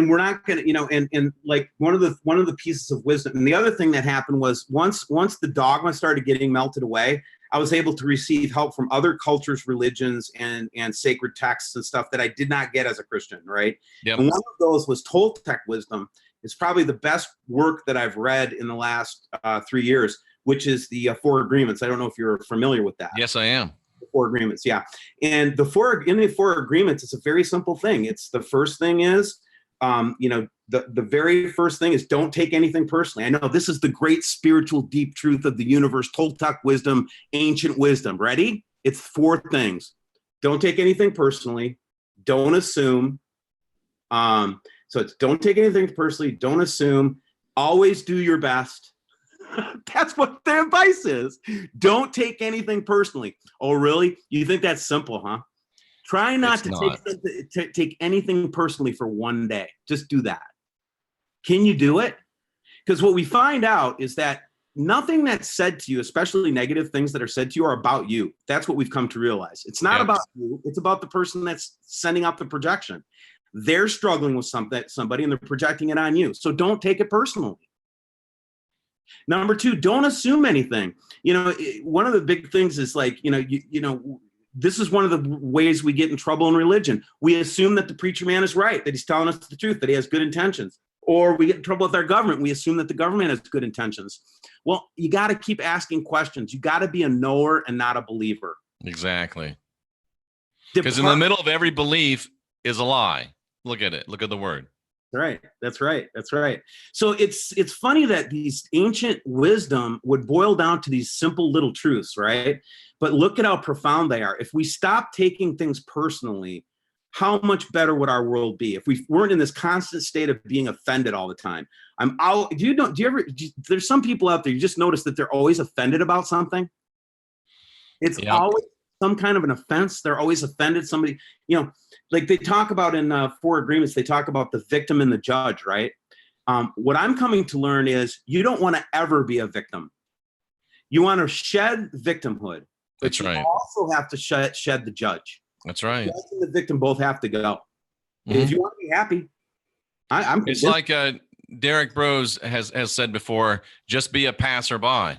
we're not going to, and like one of the pieces of wisdom. And the other thing that happened was once the dogma started getting melted away, I was able to receive help from other cultures, religions, and sacred texts and stuff that I did not get as a Christian, right? Yep. And one of those was Toltec wisdom. It's probably the best work that I've read in the last 3 years, which is the Four Agreements. I don't know if you're familiar with that. Yes, I am. The Four Agreements, yeah. And in the Four Agreements, it's a very simple thing. It's the first thing is, the very first thing is don't take anything personally. I know this is the great spiritual deep truth of the universe, Toltec wisdom, ancient wisdom. Ready? It's 4 things. Don't take anything personally. Don't assume. So it's don't take anything personally. Don't assume. Always do your best. That's what the advice is. Don't take anything personally. Oh, really? You think that's simple, huh? Try not to take anything personally for one day. Just do that. Can you do it? Because what we find out is that nothing that's said to you, especially negative things that are said to you, are about you. That's what we've come to realize. It's not about you. It's about the person that's sending out the projection. They're struggling with somebody, and they're projecting it on you. So don't take it personally. Number 2, don't assume anything. One of the big things is like, this is one of the ways we get in trouble in religion. We assume that the preacher man is right, that he's telling us the truth, that he has good intentions. Or we get in trouble with our government. We assume that the government has good intentions. Well, you got to keep asking questions. You got to be a knower and not a believer. Exactly. Because in the middle of every belief is a lie. Look at it. Look at the word. That's right. So it's funny that these ancient wisdom would boil down to these simple little truths, right? But look at how profound they are. If we stop taking things personally, how much better would our world be if we weren't in this constant state of being offended all the time? There's some people out there, you just notice that they're always offended about something. It's always some kind of an offense. They're always offended. Somebody, like they talk about in Four Agreements, they talk about the victim and the judge, right? What I'm coming to learn is you don't want to ever be a victim. You want to shed victimhood. But That's right. You also have to shed the judge. That's right. The judge and the victim both have to go. Mm-hmm. If you want to be happy, I'm it's like Derek Bros has said before, just be a passerby.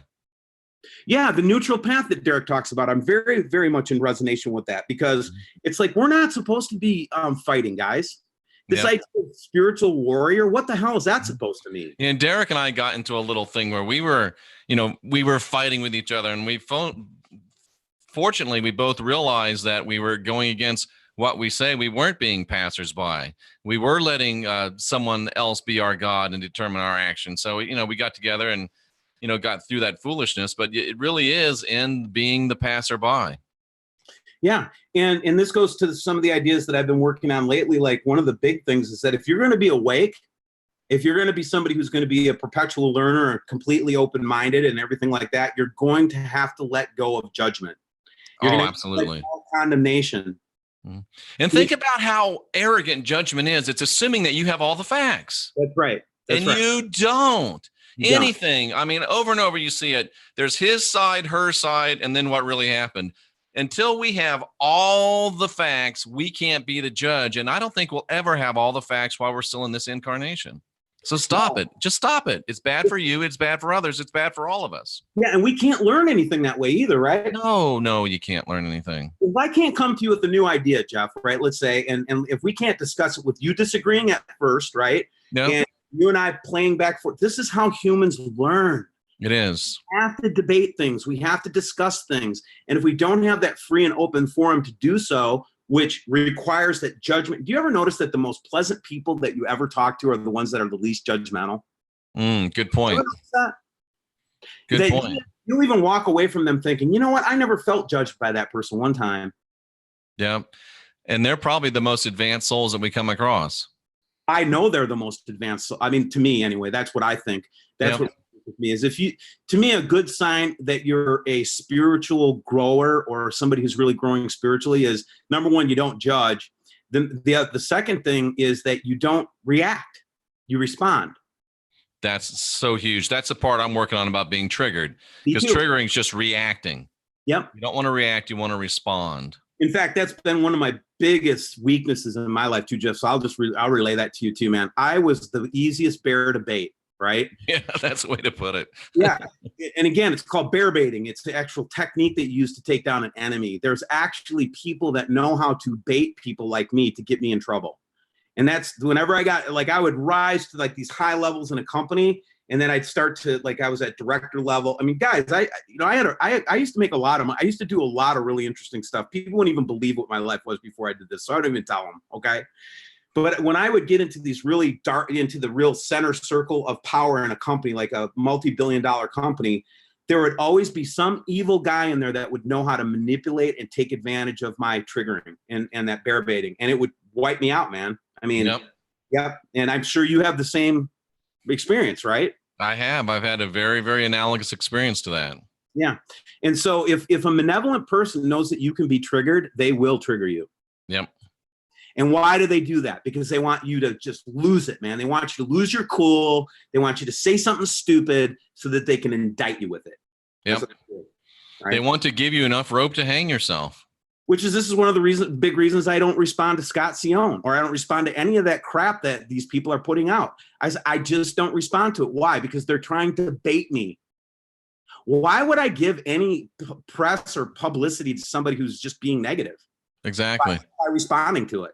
Yeah, the neutral path that Derek talks about, I'm very, very much in resonation with that, because it's like we're not supposed to be fighting, guys. This idea of spiritual warrior, what the hell is that supposed to mean? And Derek and I got into a little thing where we were fighting with each other, and fortunately, we both realized that we were going against what we say. We weren't being passersby. We were letting someone else be our God and determine our action. So, we got together and, got through that foolishness, but it really is in being the passerby. Yeah. And this goes to some of the ideas that I've been working on lately. Like, one of the big things is that if you're going to be awake, if you're going to be somebody who's going to be a perpetual learner or completely open-minded and everything like that, you're going to have to let go of judgment. You're going to absolutely. let go of condemnation. And think about how arrogant judgment is. It's assuming that you have all the facts. That's right. You don't. Anything. I mean, over and over you see it. There's his side, her side, and then what really happened. Until we have all the facts, we can't be the judge. And I don't think we'll ever have all the facts while we're still in this incarnation. So stop it. Just stop it. It's bad for you. It's bad for others. It's bad for all of us. Yeah, and we can't learn anything that way either, right? No, you can't learn anything. If I can't come to you with a new idea, Jeff, right, let's say, and if we can't discuss it with you disagreeing at first, right, and you and I playing back forth, this is how humans learn. It is. We have to debate things. We have to discuss things. And if we don't have that free and open forum to do so, which requires that judgment. Do you ever notice that the most pleasant people that you ever talk to are the ones that are the least judgmental? Good point. Good point. You'll even walk away from them thinking, you know what? I never felt judged by that person one time. Yeah. And they're probably the most advanced souls that we come across. I know they're the most advanced. I mean, to me anyway, that's what I think. That's what with me is to me, a good sign that you're a spiritual grower or somebody who's really growing spiritually is, number one, you don't judge. The second thing is that you don't react, you respond. That's so huge. That's the part I'm working on about being triggered, because triggering is just reacting. Yep. You don't want to react. You want to respond. In fact, that's been one of my biggest weaknesses in my life too, Jeff. So I'll relay that to you too, man. I was the easiest bear to bait. Right? Yeah, that's the way to put it. Yeah. And again, it's called bear baiting. It's the actual technique that you use to take down an enemy. There's actually people that know how to bait people like me to get me in trouble. And that's whenever I would rise to like these high levels in a company, and then I'd start to, like, I was at director level. I mean, guys, I used to make I used to do a lot of really interesting stuff. People wouldn't even believe what my life was before I did this. So I don't even tell them. Okay. But when I would get into these really into the real center circle of power in a company, like a multi-billion-dollar company, there would always be some evil guy in there that would know how to manipulate and take advantage of my triggering and that bear baiting. And it would wipe me out, man. I mean, yep. And I'm sure you have the same experience, right? I have. I've had a very, very analogous experience to that. Yeah. And so if a malevolent person knows that you can be triggered, they will trigger you. Yep. And why do they do that? Because they want you to just lose it, man. They want you to lose your cool. They want you to say something stupid so that they can indict you with it. Yep. Right? They want to give you enough rope to hang yourself. This is one of the big reasons I don't respond to Scott Sion, or I don't respond to any of that crap that these people are putting out. I just don't respond to it. Why? Because they're trying to bait me. Why would I give any press or publicity to somebody who's just being negative? Exactly. By responding to it.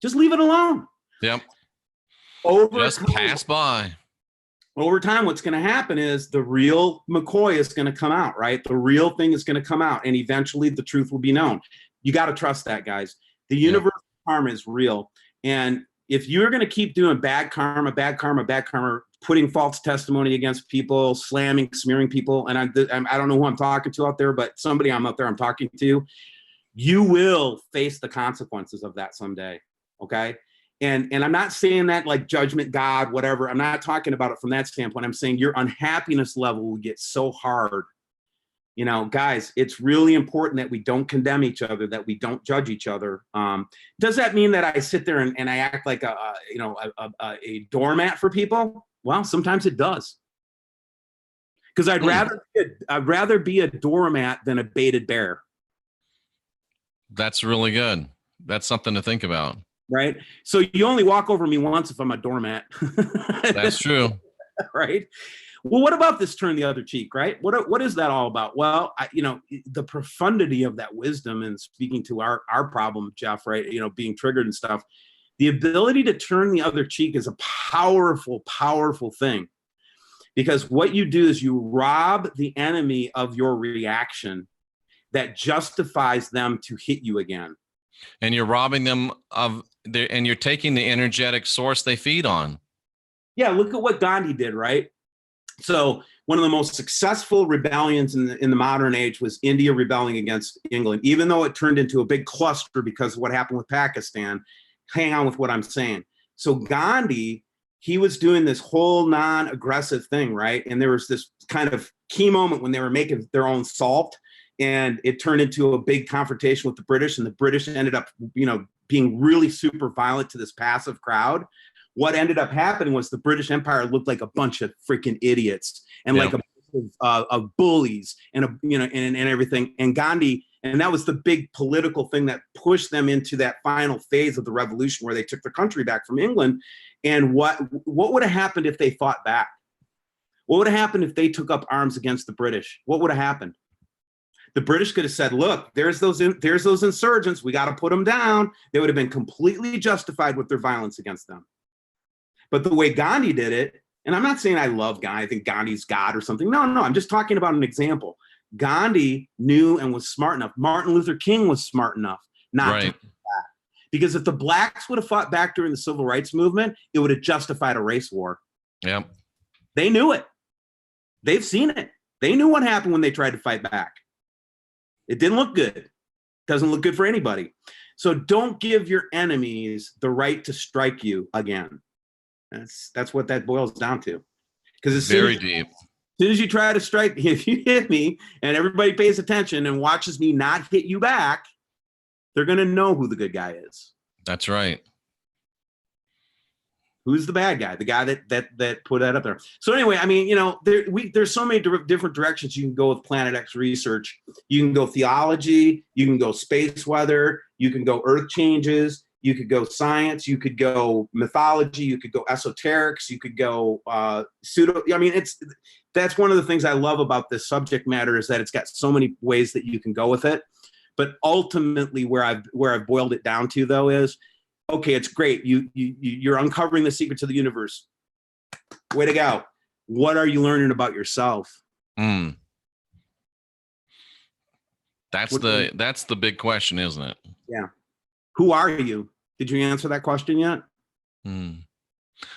Just leave it alone. Yep. Just pass by. Over time, what's going to happen is the real McCoy is going to come out, right? The real thing is going to come out, and eventually the truth will be known. You got to trust that, guys. The universal karma is real. And if you're going to keep doing bad karma, putting false testimony against people, slamming, smearing people, and I don't know who I'm talking to out there, but somebody I'm talking to, you will face the consequences of that someday. Okay. And I'm not saying that like judgment, God, whatever. I'm not talking about it from that standpoint. I'm saying your unhappiness level will get so hard. You know, guys, it's really important that we don't condemn each other, that we don't judge each other. Does that mean that I sit there and I act like a doormat for people? Well, sometimes it does. Because I'd rather be a doormat than a baited bear. That's really good. That's something to think about. Right. So you only walk over me once if I'm a doormat. That's true. Right. Well, what about this turn the other cheek, right? What is that all about? Well, the profundity of that wisdom, and speaking to our problem, Jeff, right? Being triggered and stuff, the ability to turn the other cheek is a powerful, powerful thing. Because what you do is you rob the enemy of your reaction that justifies them to hit you again. And you're robbing them and you're taking the energetic source they feed on. Yeah, look at what Gandhi did, right? So one of the most successful rebellions in the modern age was India rebelling against England, even though it turned into a big cluster because of what happened with Pakistan. Hang on with what I'm saying. So Gandhi, he was doing this whole non-aggressive thing, right? And there was this kind of key moment when they were making their own salt, and it turned into a big confrontation with the British, and the British ended up, being really super violent to this passive crowd. What ended up happening was the British Empire looked like a bunch of freaking idiots and like a bunch of bullies and and everything. And Gandhi, and that was the big political thing that pushed them into that final phase of the revolution where they took the country back from England. And what would have happened if they fought back? What would have happened if they took up arms against the British? What would have happened? The British could have said, look, there's those insurgents. We got to put them down. They would have been completely justified with their violence against them. But the way Gandhi did it, and I'm not saying I love Gandhi, I think Gandhi's God or something. No, I'm just talking about an example. Gandhi knew and was smart enough. Martin Luther King was smart enough not to fight back. Because if the blacks would have fought back during the civil rights movement, it would have justified a race war. Yeah. They knew it. They've seen it. They knew what happened when they tried to fight back. It didn't look good. Doesn't look good for anybody. So don't give your enemies the right to strike you again. That's what that boils down to. Because as soon as you try to strike, if you hit me and everybody pays attention and watches me not hit you back, they're going to know who the good guy is. That's right. Who's the bad guy? The guy that put that up there. So anyway, I mean, there's so many different directions you can go with Planet X research. You can go theology. You can go space weather. You can go earth changes. You could go science, you could go mythology, you could go esoterics, you could go pseudo. I mean, that's one of the things I love about this subject matter is that it's got so many ways that you can go with it. But ultimately, where I've boiled it down to though is, okay, it's great. You're uncovering the secrets of the universe. Way to go. What are you learning about yourself? That's the big question, isn't it? Yeah. Who are you? Did you answer that question yet?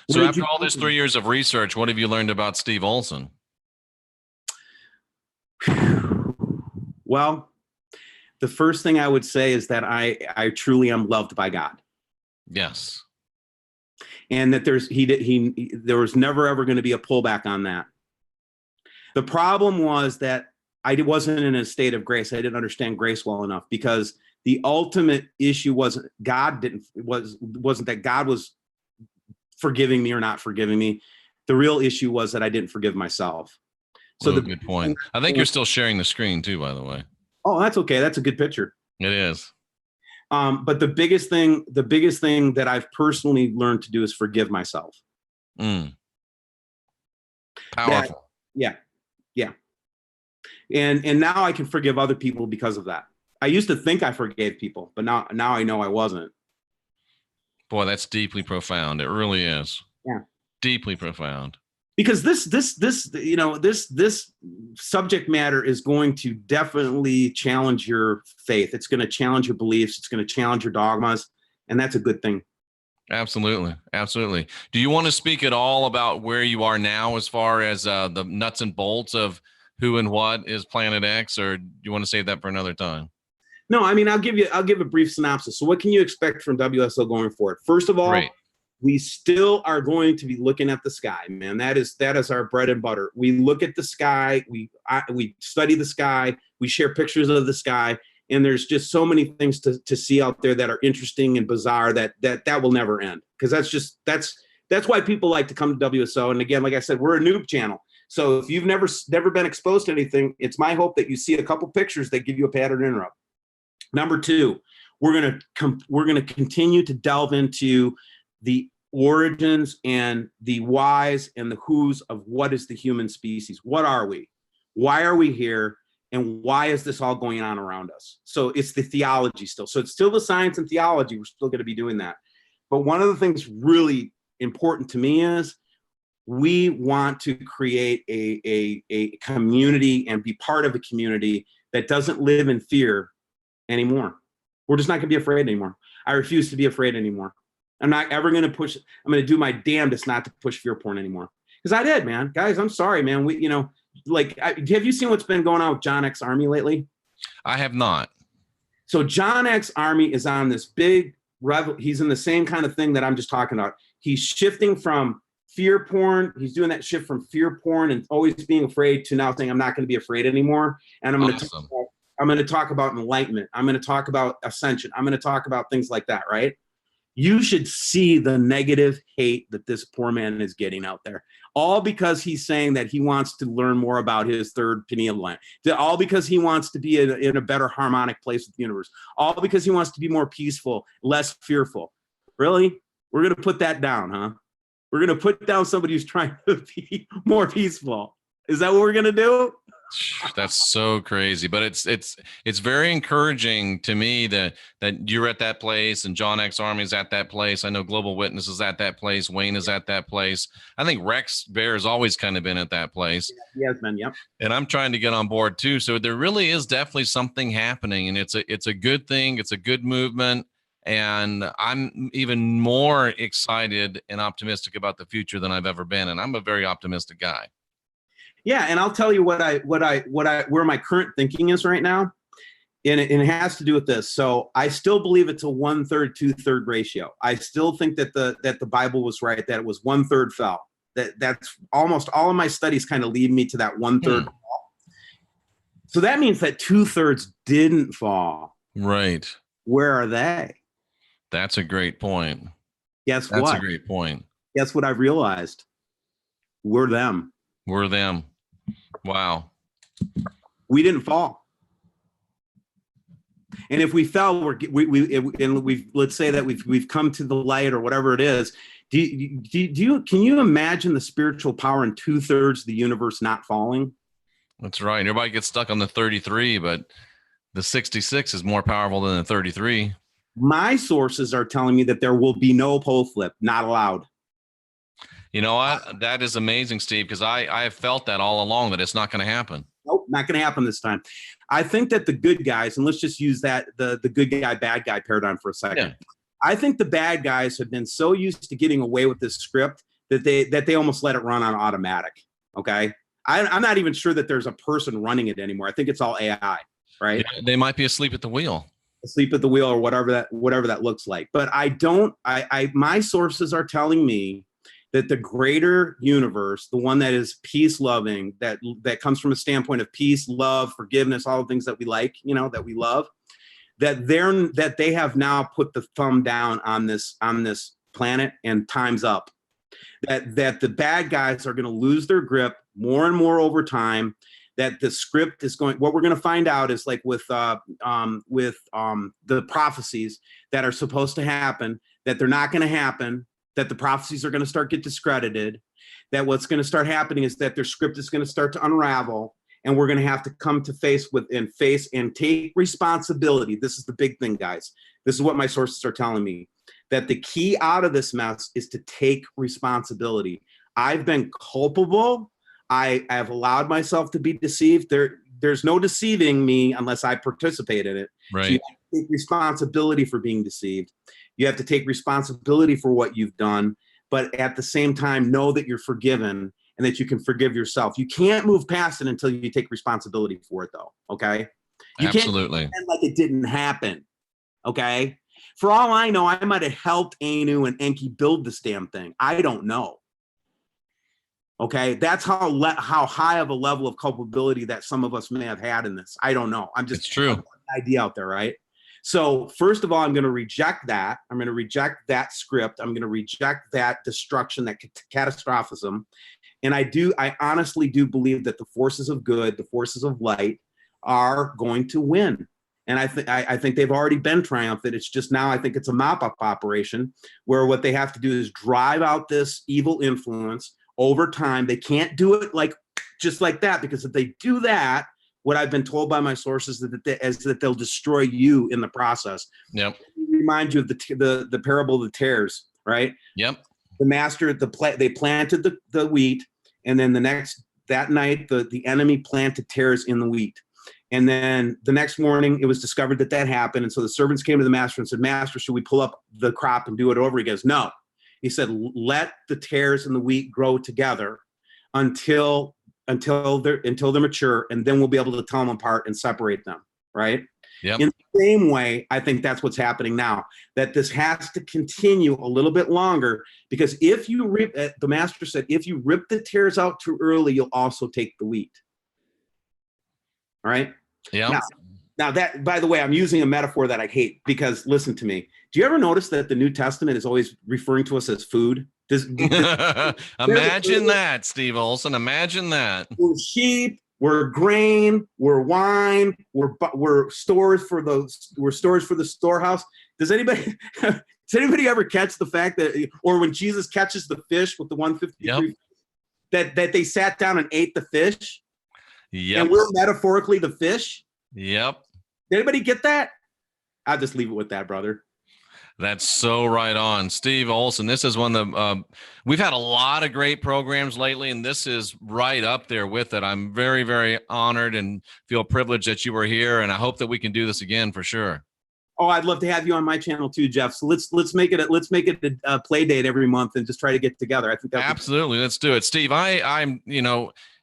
So after all this 3 years of research, what have you learned about Steve Olson? Well, the first thing I would say is that I truly am loved by God. Yes. And that there was never ever going to be a pullback on that. The problem was that I wasn't in a state of grace. I didn't understand grace well enough, because the ultimate issue wasn't that God was forgiving me or not forgiving me. The real issue was that I didn't forgive myself. So good point. I think you're still sharing the screen too, by the way. Oh, that's okay. That's a good picture. It is. But the biggest thing that I've personally learned to do is forgive myself. Powerful. Yeah. And now I can forgive other people because of that. I used to think I forgave people, but now I know I wasn't. Boy, that's deeply profound. It really is. Yeah. Deeply profound. Because this subject matter is going to definitely challenge your faith. It's going to challenge your beliefs. It's going to challenge your dogmas. And that's a good thing. Absolutely. Absolutely. Do you want to speak at all about where you are now as far as the nuts and bolts of who and what is Planet X, or do you want to save that for another time? No, I mean, I'll give a brief synopsis. So what can you expect from WSO going forward? First of all, we still are going to be looking at the sky, man. That is our bread and butter. We look at the sky. We study the sky. We share pictures of the sky. And there's just so many things to see out there that are interesting and bizarre that will never end. Because that's why people like to come to WSO. And again, like I said, we're a noob channel. So if you've never been exposed to anything, it's my hope that you see a couple pictures that give you a pattern interrupt. Number two, we're gonna continue to delve into the origins and the whys and the whos of what is the human species. What are we? Why are we here? And why is this all going on around us? So it's the theology still. So it's still the science and theology. We're still going to be doing that. But one of the things really important to me is we want to create a community and be part of a community that doesn't live in fear anymore. We're just not going to be afraid anymore. I refuse to be afraid anymore. I'm not ever going to push. I'm going to do my damnedest not to push fear porn anymore. Because I did, man. Guys, I'm sorry, man. Have you seen what's been going on with John X Army lately? I have not. So John X Army is on this big he's in the same kind of thing that I'm just talking about. He's shifting from fear porn. He's doing that shift from fear porn and always being afraid to now saying, I'm not going to be afraid anymore. And I'm going to talk about enlightenment. I'm going to talk about ascension. I'm going to talk about things like that, right? You should see the negative hate that this poor man is getting out there. All because he's saying that he wants to learn more about his third pineal gland. All because he wants to be in a better harmonic place with the universe. All because he wants to be more peaceful, less fearful. Really? We're going to put that down, huh? We're going to put down somebody who's trying to be more peaceful. Is that what we're going to do? That's so crazy, but it's very encouraging to me that you're at that place and John X Army is at that place. I know Global Witness is at that place. Wayne is at that place. I think Rex Bear has always kind of been at that place. Yes, man. Yep. And I'm trying to get on board too. So there really is definitely something happening, and it's a good thing. It's a good movement, and I'm even more excited and optimistic about the future than I've ever been. And I'm a very optimistic guy. Yeah, and I'll tell you where my current thinking is right now, and it has to do with this. So I still believe it's a 1/3, 2/3 ratio. I still think that the Bible was right, that it was 1/3 fell. That's almost all of my studies kind of lead me to that 1/3 fall. So that means that 2/3 didn't fall. Right. Where are they? That's a great point. Guess what? That's a great point. Guess what I've realized? We're them. We're them. Wow. We didn't fall. And if we fell, let's say that we've come to the light or whatever it is. Can you imagine the spiritual power in 2/3 of the universe not falling? That's right. Everybody gets stuck on the 33, but the 66 is more powerful than the 33. My sources are telling me that there will be no pole flip, not allowed. You know what? That is amazing, Steve, because I have felt that all along, that it's not going to happen. Nope, not going to happen this time. I think that the good guys, and let's just use that the good guy, bad guy paradigm for a second. Yeah. I think the bad guys have been so used to getting away with this script that they almost let it run on automatic. Okay. I'm not even sure that there's a person running it anymore. I think it's all AI, right? Yeah, they might be asleep at the wheel. Asleep at the wheel or whatever that looks like. But my sources are telling me that the greater universe, the one that is peace loving, that comes from a standpoint of peace, love, forgiveness, all the things that we like, that we love, that they have now put the thumb down on this planet, and time's up. That the bad guys are going to lose their grip more and more over time. That the script is going. What we're going to find out is, like with the prophecies that are supposed to happen, that they're not going to happen. That the prophecies are going to start get discredited, that what's going to start happening is that their script is going to start to unravel, and we're going to have to come to face and take responsibility. This is the big thing, guys. This is what my sources are telling me, that the key out of this mess is to take responsibility. I've been culpable. I have allowed myself to be deceived. There's no deceiving me unless I participate in it. Right. So you have to take responsibility for being deceived. You have to take responsibility for what you've done, but at the same time, know that you're forgiven and that you can forgive yourself. You can't move past it until you take responsibility for it, though. Okay. You Absolutely. Can't pretend like it didn't happen. Okay. For all I know, I might have helped Anu and Enki build this damn thing. I don't know. Okay. That's how high of a level of culpability that some of us may have had in this. I don't know. I'm just putting an idea out there, right? So first of all, I'm going to reject that. I'm going to reject that script. I'm going to reject that destruction, that catastrophism. And I honestly do believe that the forces of good, the forces of light are going to win. And I think they've already been triumphant. It's just now I think it's a mop-up operation where what they have to do is drive out this evil influence over time. They can't do it just like that, because if they do that, what I've been told by my sources is that they'll destroy you in the process. Yep. Remind you of the parable of the tares, right? Yep. The master, they planted the wheat, and then that night the enemy planted tares in the wheat. And then the next morning, it was discovered that happened. And so the servants came to the master and said, "Master, should we pull up the crop and do it over?" He goes, "No." He said, "Let the tares and the wheat grow together until they're mature, and then we'll be able to tell them apart and separate them." Right? Yep. In the same way, I think that's what's happening now. That this has to continue a little bit longer, because if you rip, the master said, if you rip the tares out too early, you'll also take the wheat. All right. Yeah. Now that, by the way, I'm using a metaphor that I hate, because listen to me. Do you ever notice that the New Testament is always referring to us as food? Imagine that, Steve Olson. Imagine that. We're sheep. We're grain. We're wine. We're stores for the storehouse. Does anybody ever catch the fact that, or when Jesus catches the fish with the 153, that they sat down and ate the fish? Yep. And we're metaphorically the fish. Yep. Did anybody get that? I'll just leave it with that, brother. That's so right on. Steve Olson, this is one of the, we've had a lot of great programs lately, and this is right up there with it. I'm very, very honored and feel privileged that you were here, and I hope that we can do this again for sure. Oh, I'd love to have you on my channel too, Jeff. So let's make it a play date every month and just try to get together. I think that absolutely. Let's do it, Steve. I'm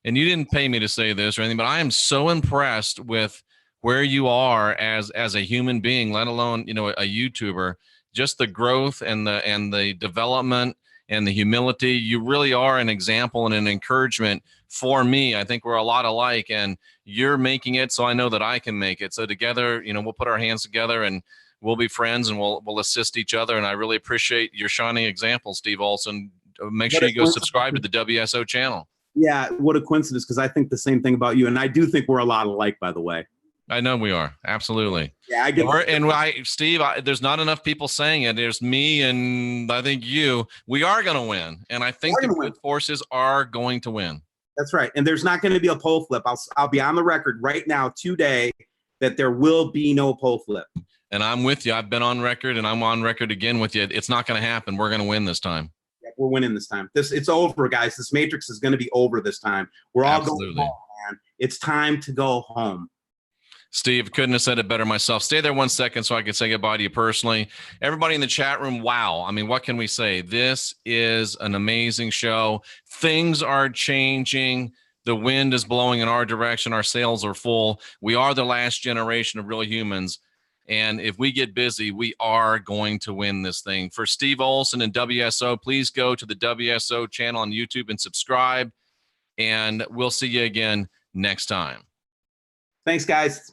and you didn't pay me to say this or anything, but I am so impressed with where you are as a human being, let alone, a YouTuber. Just the growth and the development and the humility. You really are an example and an encouragement for me. I think we're a lot alike, and you're making it, so I know that I can make it. So together, we'll put our hands together and we'll be friends, and we'll assist each other. And I really appreciate your shining example, Steve Olson. Make sure you go subscribe to the WSO channel. Yeah, what a coincidence, because I think the same thing about you, and I do think we're a lot alike, by the way. I know we are. Absolutely. Yeah, I get Steve, there's not enough people saying it. There's me and I think you. We are going to win, and I think the good forces are going to win. That's right. And there's not going to be a pole flip. I'll be on the record right now today that there will be no pole flip. And I'm with you. I've been on record, and I'm on record again with you. It's not going to happen. We're going to win this time. Yeah, we're winning this time. It's over, guys. This matrix is going to be over this time. We're all going home, man. It's time to go home. Steve, couldn't have said it better myself. Stay there 1 second so I can say goodbye to you personally. Everybody in the chat room, wow. I mean, what can we say? This is an amazing show. Things are changing. The wind is blowing in our direction. Our sails are full. We are the last generation of real humans. And if we get busy, we are going to win this thing. For Steve Olson and WSO, please go to the WSO channel on YouTube and subscribe. And we'll see you again next time. Thanks, guys.